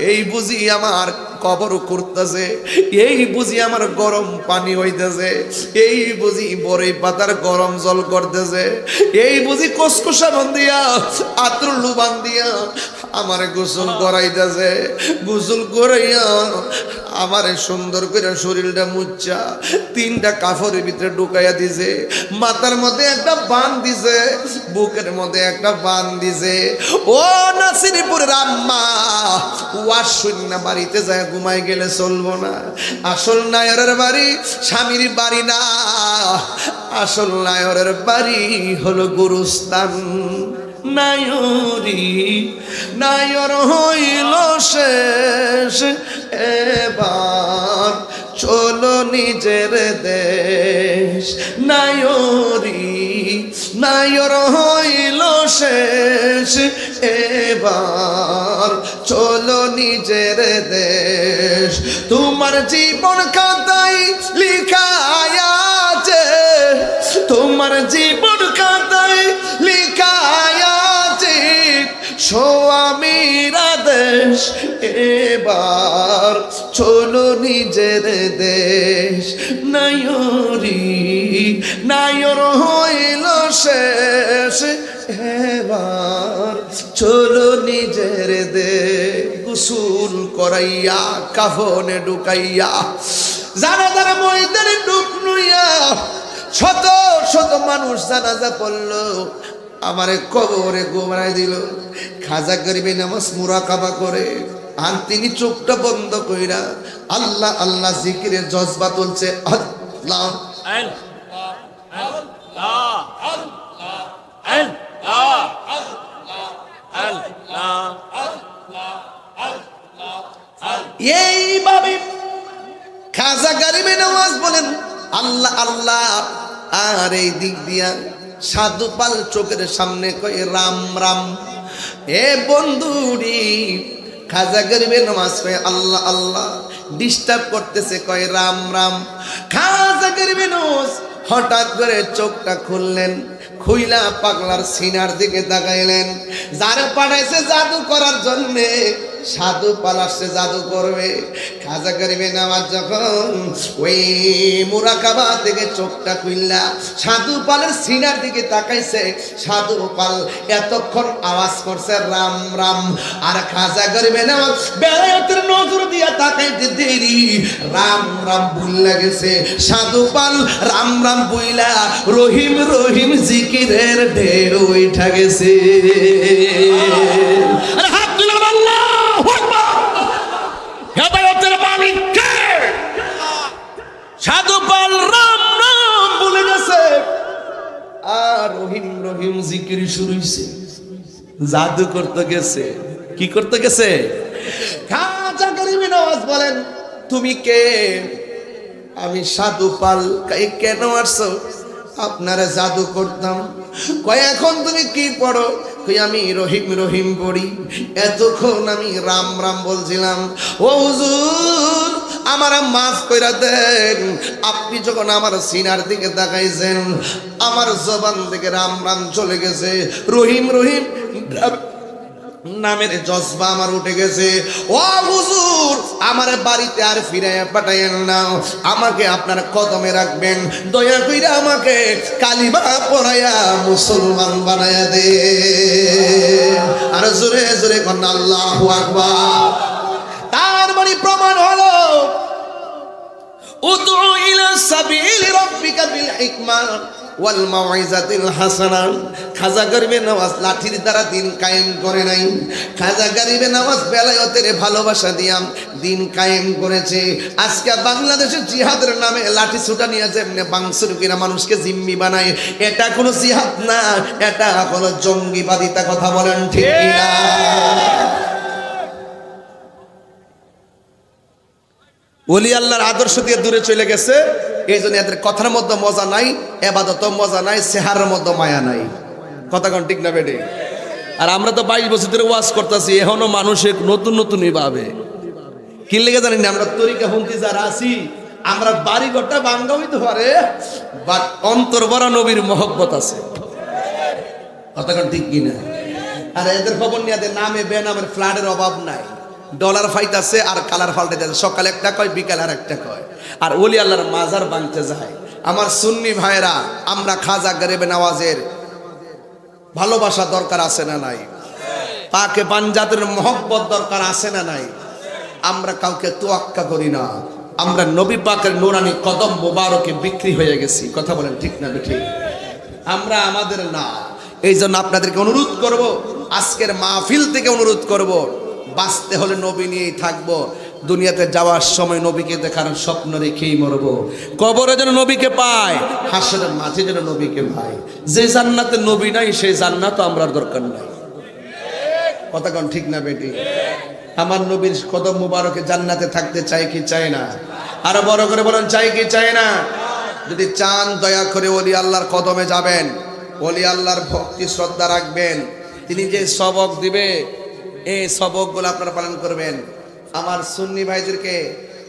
এই বুঝি আমার কবর করতেছে, এই বুঝি আমার গরম পানি হইতেছে, এই বুঝি বড়ই পাতার গরম জল করতেছে, এই বুঝি কসকসা বান্ধিয়া আত্র লুবান দিয়া আমার গোসল করাইতেছে, গোসল করাইয়া আমারে সুন্দর করে শরীরটা মুচ্ছা তিনটা কাফরের ভিতরে ঢুকাইয়া দিছে, মাথার মধ্যে একটা বান দিছে, বুকের মধ্যে একটা বান দিছে। ও নাসিরপুরের আম্মা, ওয়াজ শুননা বাড়িতে যায় ঘুমাই গেলে চলবো না। আসল নায়রের বাড়ি স্বামীর বাড়ি না, আসল নায়রের বাড়ি হলো গুরুস্থান। নায়রি নায়র হইল শেষ, এবার চলো নিজের দেশ। নায়রি নায়র হইল শেষ, এবার চলো নিজের দেশ। তোমার জীবন খাতায় লিখা আছে, তোমার জীবন খাতায় লিখা আছে স্বামীর আদেশ, এবার চলো নিজের দেশ। নায়রি নায়র হইল শেষ, এবার চলো নিজের দেশ। গোসল করাইয়া কাফনে ঢুকাইয়া জানাজার ময়দানে ডুব নুইয়া শত শত মানুষ জানাজা পড়লো, আমারে কবরে গোবরাই দিল। খাজা গরিবে নামাজ মুরাকাবা করে, আর তিনি চোখটা বন্ধ কইরা আল্লাহ আল্লাহ জিকিরের জজবা তুলছে। আল্লাহ এইভাবে খাজা গরিবে নামাজ বলেন আল্লাহ আল্লাহ। আর এই দিক দিয়া সাধু পাল চোখের সামনে কয় রাম রাম। এ বন্ধুরি খাজা গরিবে নামাজ কয় আল্লাহ আল্লাহ, ডিস্টার্ব করতেছে কয় রাম রাম। খাজা গরিবে নামাজ হঠাৎ করে চোখটা খুললেন, খুইলা পাগলার সিনার দিকে তাকাইলেন। যারা পাঠাইছে জাদু করার জন্যে, সাধু পাল আসছে জাদু করবে। খাজা গরিবে নামাজ যখন ওই মুরাকাবা থেকে চোখটা খুললা সাধু পালের সিনার দিকে তাকাইছে, সাধু পাল এতক্ষণ আওয়াজ করছে রাম রাম। আর খাজা গরিবে নামাজ বেলায়েতের নজর দিয়া তাকাইতে দেরি, রাম রাম ভুইলা গেছে। সাধু পাল রাম রাম ভুইলা রহিম রহিম জিকিরের ঢের উঠা গেছে। হেদায়েতের মালিক কে? সাধু পাল রাম নাম বলে গেছে আর রহিম রহিম জিকির শুরু হইছে। জাদু করতে গেছে। কি করতে গেছে? খাজা গরিবে নওয়াজ বলেন, তুমি কে? আমি সাধু পাল। কেন আসছো? আপনারা জাদু করতাম। কয় এখন তুমি কি পড়ো? কই আমি রহিম রহিম পড়ি। এতক্ষণ আমি রাম রাম বলছিলাম। ও হুজুর, আমার মাফ কইরা দেন। আপনি যখন আমার সিনার দিকে তাকাইছেন, আমার জবান থেকে রাম রাম চলে গেছে, রহিম রহিম নামের জজবা আমার উঠে গেছে। ও হুজুর, আমার বাড়িতে আর ফিরাইয়া পাঠাইয়েন না, আমাকে আপনার কদমে রাখবেন। দয়া কইরা আমাকে কালিমা পড়াইয়া মুসলমান বানাইয়া দে। আর জোরে জোরে কোন আল্লাহু আকবার। তার মানে প্রমাণ হলো উদু ইলা সাবিলি রাব্বিকা বিল হিকমা ওয়াল মাউইজাতিল হাসানা। খাজা গরিবে নওয়াজ লাঠির দ্বারা দিন কায়েম করে নাই। খাজা গরিবে নওয়াজ বেলায়েতের ভালোবাসা দিয়া দিন কায়েম করেছে। আজকে বাংলাদেশের জিহাদের নামে লাঠি ছুটা নিয়ে যেমনে বাংসুর কিনা মানুষকে জিম্মি বানায়, এটা কোনো জিহাদ না, এটা কোনো জঙ্গিবাদিতা। কথা বলেন ঠিক কিনা? ওলি আল্লাহর আদর্শ দিয়ে দূরে চলে গেছে, এই জন্য এদের কথার মধ্যে মজা নাই, এবাদত মজা নাই, চেহারার মধ্যে মায়া নাই। কথা কোন ঠিক না বেটে? আর আমরা তো 22 বছর ধরে ওয়াজ করতেছি, এখনো মানুষের নতুন নতুনই ভাবে। কি লেগে জানি না, আমরা তরিকা হুমতি যারা আছি, আমরা বাড়ি ঘরটা ভাঙ্গা হইতে পারে, বাট অন্তর ভরা নবীর মহব্বত আছে। কথা কোন ঠিক কিনা? আর এদের খবর নিয়ে নামে বেনামের ফ্ল্যাটের অভাব নাই, ডলার ফাইতাছে আর কালার ফাল্টাইতেছে, সকালে একটা কয় বিকাল আর একটা কয়। আর ওলি আল্লাহর মাজার ভাঙতে যায়। আমার সুন্নি ভাইরা, আমরা খাজা গরিবে নওয়াজের ভালোবাসা দরকার আছে না নাই? পাকে পাঞ্জাতের মহব্বত দরকার আছে না নাই? আমরা কাউকে তোয়াক্কা করি না, আমরা নবী পাকের নুরানি কদম মোবারকে বিক্রি হয়ে গেছি। কথা বলেন ঠিক না ঠিক? আমরা আমাদের না। এই জন্য আপনাদেরকে অনুরোধ করব, আজকের মাহফিল থেকে অনুরোধ করব, বাঁচতে হলে নবী নিয়েই থাকবো। দুনিয়াতে যাওয়ার সময় নবীকে দেখার স্বপ্ন রেখেই মরবো। কবরে যেন নবীকে পায়, হাসরের মাঝে যেন নবীকে পায়। যে জান্নাতে নবী নাই, সেই জান্নাতও আমরা দরকার নাই। কথা কোন ঠিক না বেটি? আমার নবীর কদম মুবারকে জান্নাতে থাকতে চাই কি চাই না? আরো বড় করে বলেন, চাই কি চাই না? যদি চান, দয়া করে ওলি আল্লাহর কদমে যাবেন, ওলি আল্লাহর ভক্তি শ্রদ্ধা রাখবেন। তিনি যে সবক দিবে, এই সবকগুলো আপনারা পালন করবেন। আমার সুন্নি ভাইদেরকে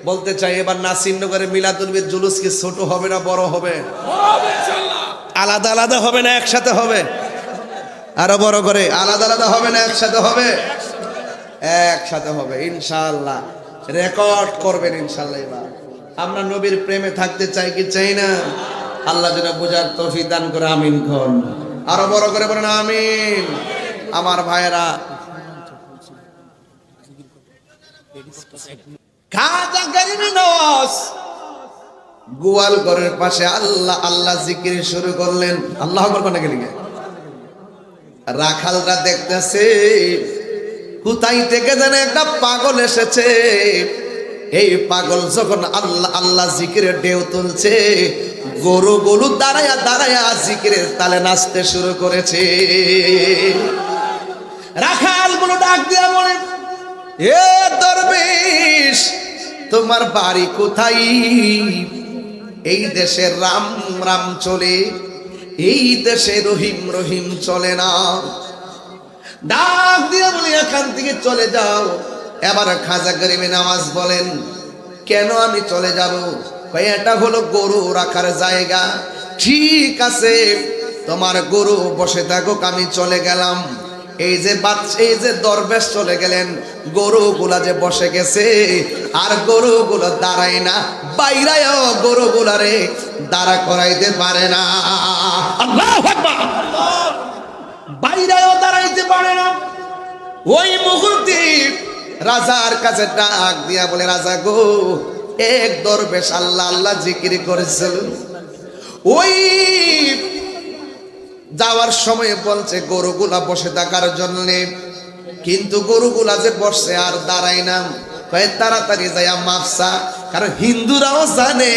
বলতে চাই, এবার নাসিরনগরে মিলাদুল জুলুস কি ছোট হবে না বড় হবে? আলাদা আলাদা হবে না একসাথে হবে? আরো বড় করে, আলাদা আলাদা হবে না একসাথে হবে? একসাথে হবে ইনশাআল্লাহ। রেকর্ড করবেন ইনশাআল্লাহ। এবার আমরা নবীর প্রেমে থাকতে চাই কি চাই না? আল্লাহ যেন বোঝার তৌফিক দান করে। আমিন কোন? আরো বড় করে বলেন আমিন। আমার ভাইয়েরা, খাজা গরিবে নওয়াজ গোয়াল ঘরের পাশে আল্লাহ আল্লাহ জিকির শুরু করলেন। আল্লাহ আকবার কোন গেলি? রাখালরা দেখতেছে কোথায় থেকে যেন একটা পাগল এসেছে। এই পাগল যখন আল্লাহ আল্লাহ জিকিরের ঢেউ তুলছে, গরুগুলো দাঁড়ায়া দাঁড়ায়া জিকিরের তালে নাচতে শুরু করেছে। রাখালগুলো ডাক দিয়া বলে, এ দরবেশ, তোমার বাড়ি কোথায়? এই দেশে রাম রাম চলে, এই দেশে রহিম রহিম চলে না। ডাক দিয়ে বলি, এখান থেকে চলে যাও। এবার খাজা গরিবে নওয়াজ বলেন, কেন আমি চলে যাব? এটা হলো গরু রাখার জায়গা। ঠিক আছে, তোমার গরু বসে থাকুক, আমি চলে গেলাম। এই যে বাচ্চা, এই যে দরবেশ চলে গেলেন, গরুগুলা যে বসে গেছে, আর গরুগুলো দাঁড়ায় না, বাইরায়ও গরুগুলারে দাঁড়া করাইতে পারে না। আল্লাহু আকবার! বাইরায়ও দাঁড়াইতে পারে না। ওই মুহূর্তে রাজার কাছে ডাক দিয়া বলে, রাজা গো, এক দরবেশ আল্লাহ আল্লাহ জিকির করেছিল, ওই যাওয়ার সময় বলছে গরুগুলা বসে থাকার জন্য, কিন্তু গরুগুলা যে বসে আর দাঁড়ায় না। কয় তাড়াতাড়ি যাইয়া মাফসা, কারণ হিন্দুরাও জানে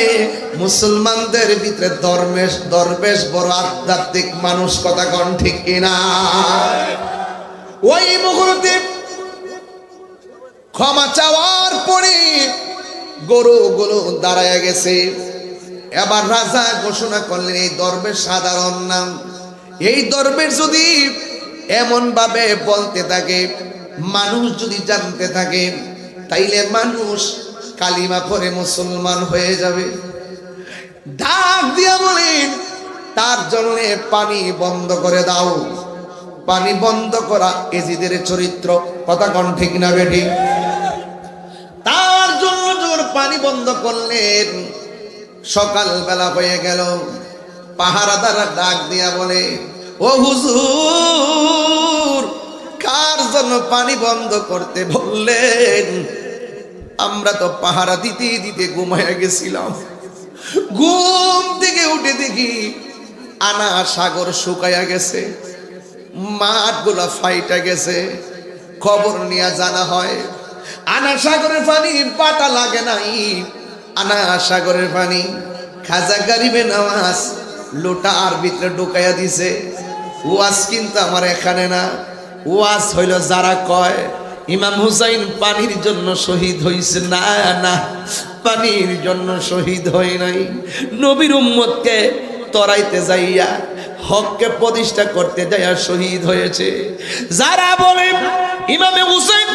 মুসলমানদের ভিতরে দরবেশ বড় আধ্যাত্মিক মানুষ, কথা কোন ঠিক কিনা? ওই মুহূর্তে ক্ষমা চাওয়ার পরে গরুগুলো দাঁড়ায় গেছে। এবার রাজা ঘোষণা করলেন এই দরবেশ সাধারণ নাম, এই দরবেশ যদি এমন ভাবে বলতে থাকে, মানুষ যদি জানতে থাকে, তাইলে মানুষ কালিমা পড়ে মুসলমান হয়ে যাবে। ডাক দিয়া বলেন তার জন্য পানি বন্ধ করে দাও। পানি বন্ধ করা এজিদের চরিত্র, কথা কোন ঠিক না বেঠিক? তার জন্য যখন পানি বন্ধ করলেন, সকালবেলা হয়ে গেল। পাহারাদার ডাক দিয়া বলে, ও হুজুর, কার জন্য পানি বন্ধ করতে বললেন? আমরা তো পাহারা দিতে দিতে ঘুমায়া গেছিলাম। ঘুম থেকে উঠে দেখি আনা সাগর শুকায়া গেছে, মাঠগুলা ফাইটা গেছে। খবর নিয়ে জানা হয় আনা সাগরের পানি পাটা লাগে নাই। আনা সাগরের পানি খাজা গরিবে নওয়াজ লোটার ভিতরে ঢুকাইয়া দিছে। ওয়াজ কিন্তু আমার এখানে না, ওয়াজ হইল যারা কয় ইমাম হুসাইন পানির জন্য শহীদ হইছে। না না, পানির জন্য শহীদ হয় নাই, নবীর উম্মতকে তরাইতে যাইয়া, হককে প্রতিষ্ঠা করতে যাইয়া শহীদ হয়েছে। যারা বলে ইমামে হুসাইন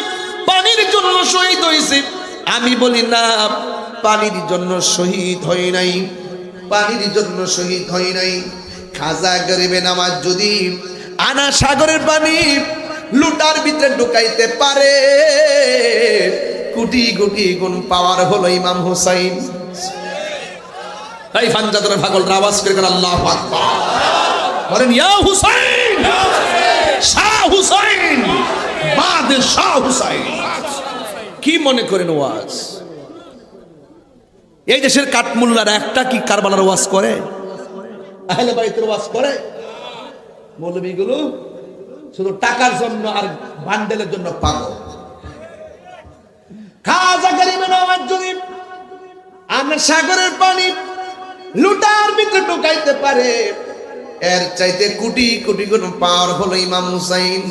পানির জন্য শহীদ হয়েছে, আমি বলি না, পানির জন্য শহীদ হয় নাই, পানির জন্য শহীদ হয় নাই। খাজা গরিবে নওয়াজ যদি আনা সাগরের পানি লুটার ভিতরে ঢুকাইতে পারে, কোটি কোটি গুণ পাওয়ার হলো ইমাম হুসাইন। এই ফানজাতের পাগলরা আওয়াজ করে আল্লাহু আকবার বলেন, ইয়া হুসাইন, শাহ হুসাইন, বাদশাহ হুসাইন। কি মনে করেন ওয়াজ? এই দেশের কাঠমুল্লারা একটা কি কারবালার ওয়াজ করে? আহলে বাইতের ওয়াজ করে? মৌলবীগুলো শুধু টাকার জন্য আর বান্ডেলের জন্য পাগল। খাজা গরিবে নওয়াজ যদি আমরা সাগরের পানি লুটার ভিতরে ঢুকাইতে পারে, এর চাইতে কোটি কোটি গুণ পাওয়ার হলো ইমাম হুসাইন,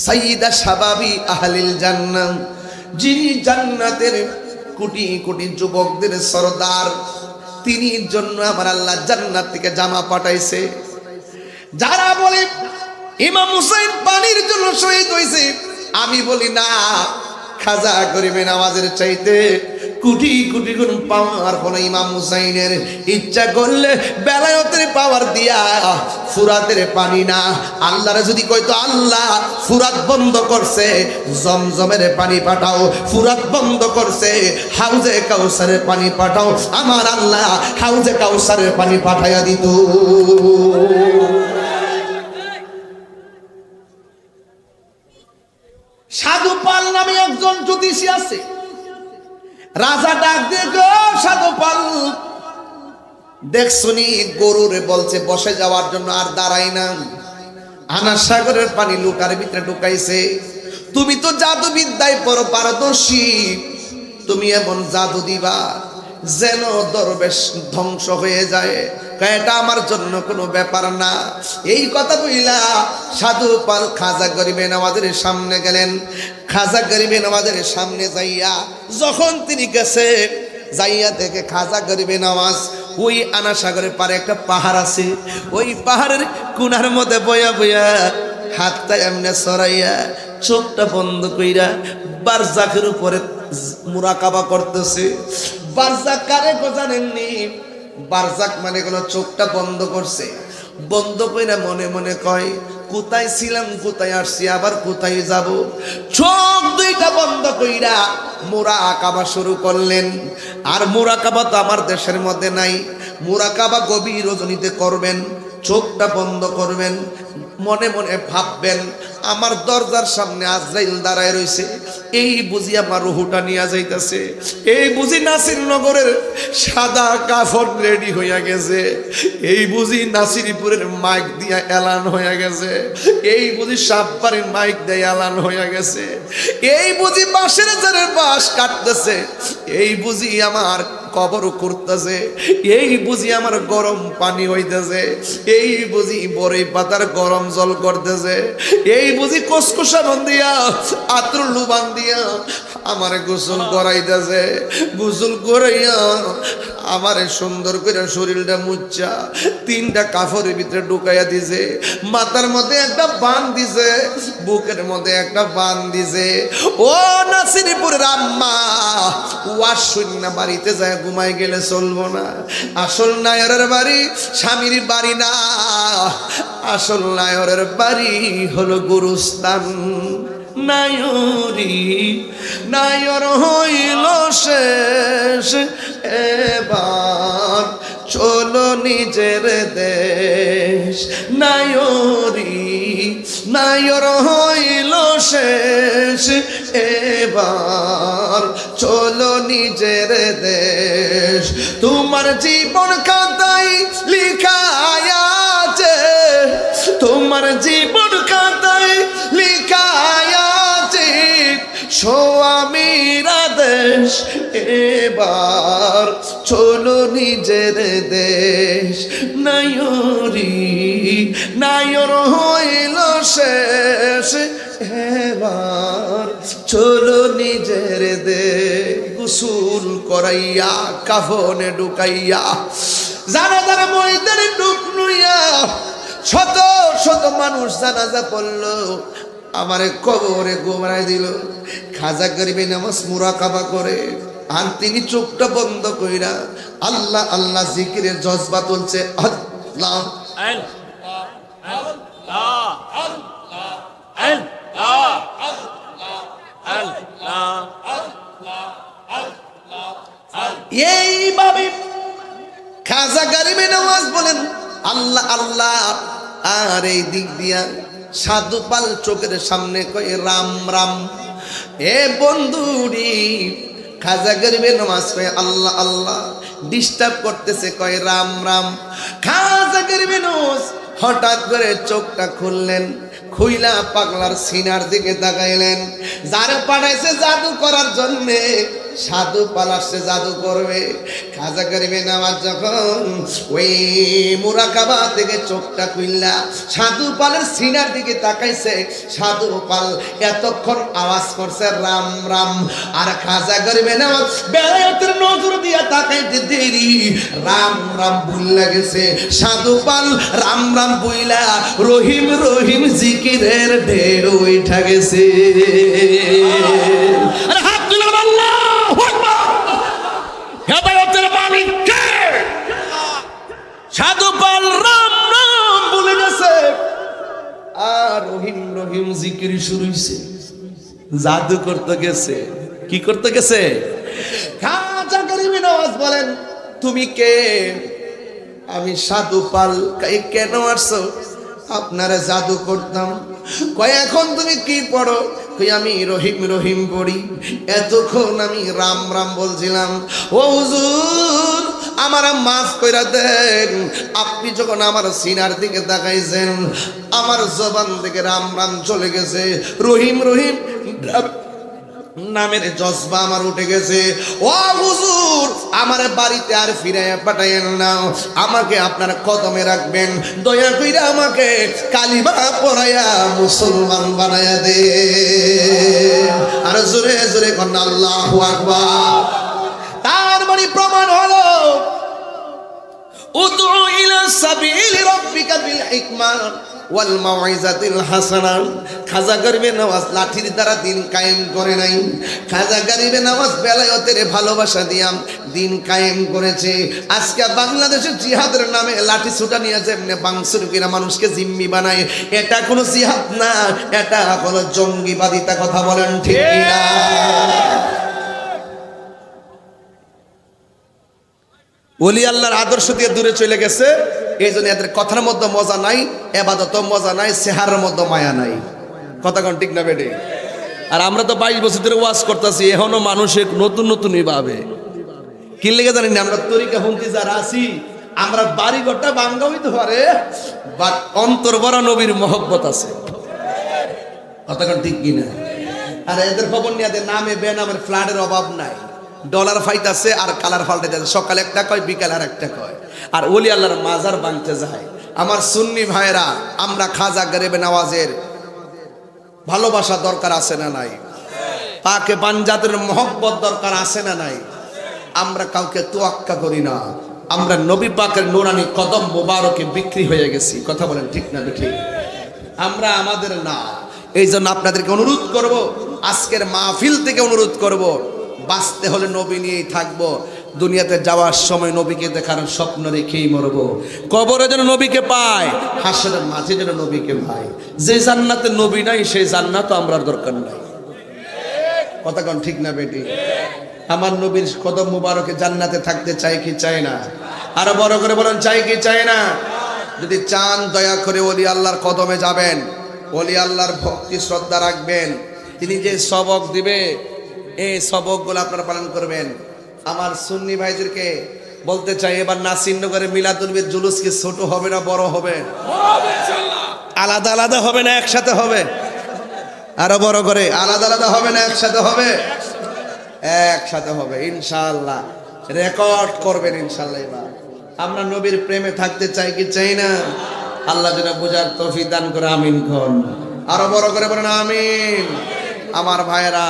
সাইয়্যিদা শাবাবি আহলিল জান্নাহ, যিনি জান্নাতের কোটি কোটি যুবকদের সরদার। তিনি জন্য আমার আল্লাহ জান্নাত থেকে জামা পাঠাইছে। যারা বলে ইমাম হুসাইন পানির জন্য শহীদ হয়েছে, আমি বলি না, খাজা গরিবে নওয়াজের চাইতে কোটি কোটি গুণ পাওয়ার হলো ইমাম হুসাইনের। ইচ্ছা করলে বেলায়েতের পাওয়ার দিয়া ফুরাতের পানি না, আল্লাহরে যদি কইতো আল্লাহ ফুরাত বন্ধ করছে, জমজমের পানি পাঠাও, ফুরাত বন্ধ করছে, হাউজে কাউসারের পানি পাঠাও, আমার আল্লাহ হাউজে কাউসারের পানি পাঠাইয়া দিত। সাধু পাল নামে একজন জ্যোতিষী আছে। রাজা ডাক দিয়ে, গো সাধু পাল, দেখছুনি গরুরে বলছে বসে যাওয়ার জন্য, আর দাঁড়াই না। আনা সাগরের পানি লুটার ভিতরে ঢুকাইছে। তুমি তো জাদু বিদ্যায় বড় পারদর্শী, তুমি এমন জাদু দিবা যেন দরবেশ ধ্বংস হয়ে যায়। এটা আমার জন্য কোনো ব্যাপার না। এই কথা বইলা সাধু পাল খাজা গরিবে নওয়াজের সামনে গেলেন। খাজা গরিবে নওয়াজের সামনে যাইয়া যখন তিনি গেছে, যাইয়া দেখে খাজা গরিবে নওয়াজ ওই আনা সাগরের পারে একটা পাহাড় আছে, ওই পাহাড়ের কোণার মধ্যে বয়া বয়া হাতটা এমনি সরাইয়া চোখটা বন্ধ কইরা বারজাকের উপরে মুরাকাবা করতেছে। বারজাক কারে গো জানেননি? বারজাক মানে কোনো চোখটা বন্ধ করছে, বন্ধ কইরা মনে মনে কয় কোথায় ছিলাম, কোথায় আসছি, আবার কোথায় যাব। চোখ দুইটা বন্ধ কইরা মুরাকাবা শুরু করলেন। আর মুরাকাবা তো আমার দেশের মধ্যে নাই। মুরাকাবা গভীর রজনীতে করবেন, চোখটা বন্ধ করবেন, মনে মনে ভাববেন আমার দরজার সামনে আজরাইল দাঁড়ায় রয়েছে, এই বুঝি আমার রুহুটা নিয়ে যাইতেছে, এই বুঝি নাসিরনগরের সাদা কাফন রেডি হইয়া গেছে, এই বুঝি নাসিরপুরের মাইক দিয়া এলান হইয়া গেছে, এই বুঝি সাববাড়ির মাইক দিয়ে এলান হইয়া গেছে, এই বুঝি বাঁশের ঝাড়ের বাঁশ কাটতেছে, এই বুঝি আমার কবর করতেছে, এই বুঝি আমার গরম পানি হইতেছে, এই বুঝি বড়ই পাতার গরম জল করতেছে, এই বুঝি কসকসা বান্ধিয়া আতর লুবান দিয়া আমার গোসল করাইতেছে, গোসল করাইয়া আমারে সুন্দর করে শরীরটা মুচ্ছা তিনটা কাপড়ের ভিতরে ঢুকাইয়া দিছে, মাথার মধ্যে একটা বান দিছে, বুকের মধ্যে একটা বান দিছে। ও নাসিরপুরের আম্মা, ওয়াজ শূন্য বাড়িতে যায় ঘুমাই গেলে চলবো না। আসল নায়রের বাড়ি স্বামীর বাড়ি না, আসল নায়রের বাড়ি হলো গুরুস্থান। নায়রি নায়র হইল শেষ, এবার চলো নিজের দেশ। নায়রি নায়র হইল শেষ, এবার চলো নিজের দেশ। তোমার জীবন খাতায় লিখা আছে, তোমার জীবন খাতায় লিখা আছে স্বামীর আদেশ, এবার চলো নিজের দেশ। নায়রি নায়র হইল শেষ, এবার চলো নিজের দেশ। গোসল করাইয়া কাফনে ঢুকাইয়া জানাজার ময়দানে ডুব লইয়া শত শত মানুষ জানাজা পড়লো, আমারে কবরে গোবরাই দিল। খাজা গরিবে নামাজ মুরাকাবা করে, আর তিনি চোখটা বন্ধ কইরা আল্লাহ আল্লাহ জিকিরের জজবা তুলছে। আল্লাহ এইভাবে খাজা গরিবে নামাজ বলেন আল্লাহ আল্লাহ। আর এই দিক দিয়া সাধু পাল চোখের সামনে কয় রাম রাম। এ বন্ধুরি খাজা গরিবে নামাজ কয় আল্লাহ আল্লাহ, ডিস্টার্ব করতেছে কয় রাম রাম। খাজা গরিবে নামাজ হঠাৎ করে চোখটা খুললেন, খুইলা পাগলার সিনার দিকে তাকাইলেন। যারা পাঠাইছে জাদু করার জন্যে, সাধু পাল আসছে জাদু করবে। খাজা গরিবে নামাজ যখন ওই মুরাকাবা থেকে চোখটা খুললা সাধু পালের সিনার দিকে তাকাইছে, সাধু পাল এতক্ষণ আওয়াজ করছে রাম রাম। আর খাজা গরিবে নামাজ বেলায়েতের নজর দিয়া তাকাইতে দেরি রাম রাম ভুইলা গেছে। সাধু পাল রাম রাম ভুইলা রহিম রহিম জিকিরের ঢের উঠা গেছে। সাধু পাল রাম রাম বলে গেছে, আর রহিম রহিম জিকির শুরু হইছে। জাদু করতে গেছে। কি করতে গেছে? খাজা গরিবে নওয়াজ বলেন তুমি কে? আমি সাধু পাল। কেন আসছো? আপনারা জাদু করতাম। কয় এখন তুমি কি পড়ো? কই আমি রহিম রহিম পড়ি। এতক্ষণ আমি রাম রাম বলছিলাম। ও হুজুর আমার মাফ কইরা দেন, আপনি যখন আমার সিনার দিকে তাকাইছেন আমার জবান থেকে রাম রাম চলে গেছে, রহিম রহিম নামের জজবা আমার উঠে গেছে। ও হুজুর আমার বাড়িতে আর ফিরাইয়া পাঠাইয়েন না, আমাকে আপনার কদমে রাখবেন, দয়া কইরা আমাকে কালিমা পড়াইয়া মুসলমান বানাইয়া দে। আর জোরে জোরে কোন আল্লাহু আকবার। তার মানে প্রমাণ হলো উদু ইলা সাবিলি রাব্বিকা বিল হিকমা ওয়াল মাউইজাতিল হাসানা। খাজা গরিবে নওয়াজ লাঠির দ্বারা দিন কায়েম করে নাই। খাজা গরিবে নওয়াজ বেলায়েতের ভালোবাসা দিয়া দিন কায়েম করেছে। আজকে বাংলাদেশের জিহাদের নামে লাঠি ছুটা নিয়ে যেমনে বাংসুর কিনা মানুষকে জিম্মি বানায়, এটা কোনো জিহাদ না, এটা হলো জঙ্গিবাদিতা। কথা বলেন ঠিক কিনা? ওলি আল্লাহর আদর্শ দিয়ে দূরে চলে গেছে, এই জন্য এদের কথার মধ্যে মজা নাই, এবাদত মজা নাই, চেহারার মধ্যে মায়া নাই। কথা কোন ঠিক না বেটে? আর আমরা তো 22 বছর ধরে ওয়াজ করতেছি, এখনো মানুষের নতুন নতুনই ভাবে। কি লেগে জানি না, আমরা তরিকা হুমতি যারা আছি, আমরা বাড়ি ঘরটা ভাঙ্গা হইতে পারে, বাট অন্তর ভরা নবীর মহব্বত আছে। কথাটা ঠিক কিনা? আর এদের খবর নিয়ে নামে বেনামের ফ্ল্যাটের অভাব নাই, ডলার ফাইট আছে আর কালার ফাল্টে যাচ্ছে, সকালে একটা কয় বিকাল আর একটা কয়, আর ওলি আল্লাহর মাজার ভাঙতে যায়। আমার সুন্নি ভাইরা, আমরা খাজা গরিবে নওয়াজের ভালোবাসা দরকার আছে না নাই? পাকে পাঞ্জাতের মহব্বত দরকার আছে না নাই? আমরা কাউকে তোয়াক্কা করি না, আমরা নবী পাকের নুরানি কদম মোবারকে বিক্রি হয়ে গেছি। কথা বলেন ঠিক না ঠিক? আমরা আমাদের না। এই জন্য আপনাদেরকে অনুরোধ করব, আজকের মাহফিল থেকে অনুরোধ করব, বাঁচতে হলে নবী নিয়েই থাকবো। দুনিয়াতে যাওয়ার সময় নবীকে দেখার স্বপ্ন রেখেই মরবো। কবরে যেন নবীকে পায়, হাসরের মাঝে যেন নবীকে পায়। যে জান্নাতে নবী নাই, সেই জান্নাতও আমরা দরকার নাই। কথা কোন ঠিক না বেটি? আমার নবীর কদম মুবারকে জান্নাতে থাকতে চাই কি চাই না? আরো বড় করে বলেন, চাই কি চাই না? যদি চান, দয়া করে ওলি আল্লাহর কদমে যাবেন, ওলি আল্লাহর ভক্তি শ্রদ্ধা রাখবেন। তিনি যে সবক দিবে, এই সবকগুলো আপনারা পালন করবেন। আমার সুন্নি ভাইদেরকে বলতে চাই, এবার নাসিরনগরে মিলাদুল জুলুস কি ছোট হবে না বড় হবে? আলাদা আলাদা হবে না একসাথে হবে? আরো বড় করে, আলাদা আলাদা হবে না একসাথে হবে? একসাথে হবে ইনশাআল্লাহ। রেকর্ড করবেন ইনশাআল্লাহ। এবার আমরা নবীর প্রেমে থাকতে চাই কি চাই না? আল্লাহ যেন বুঝার তৌফিক দান করে, আমিন কোন। আরো বড় করে বলেন আমিন। আমার ভাইয়েরা,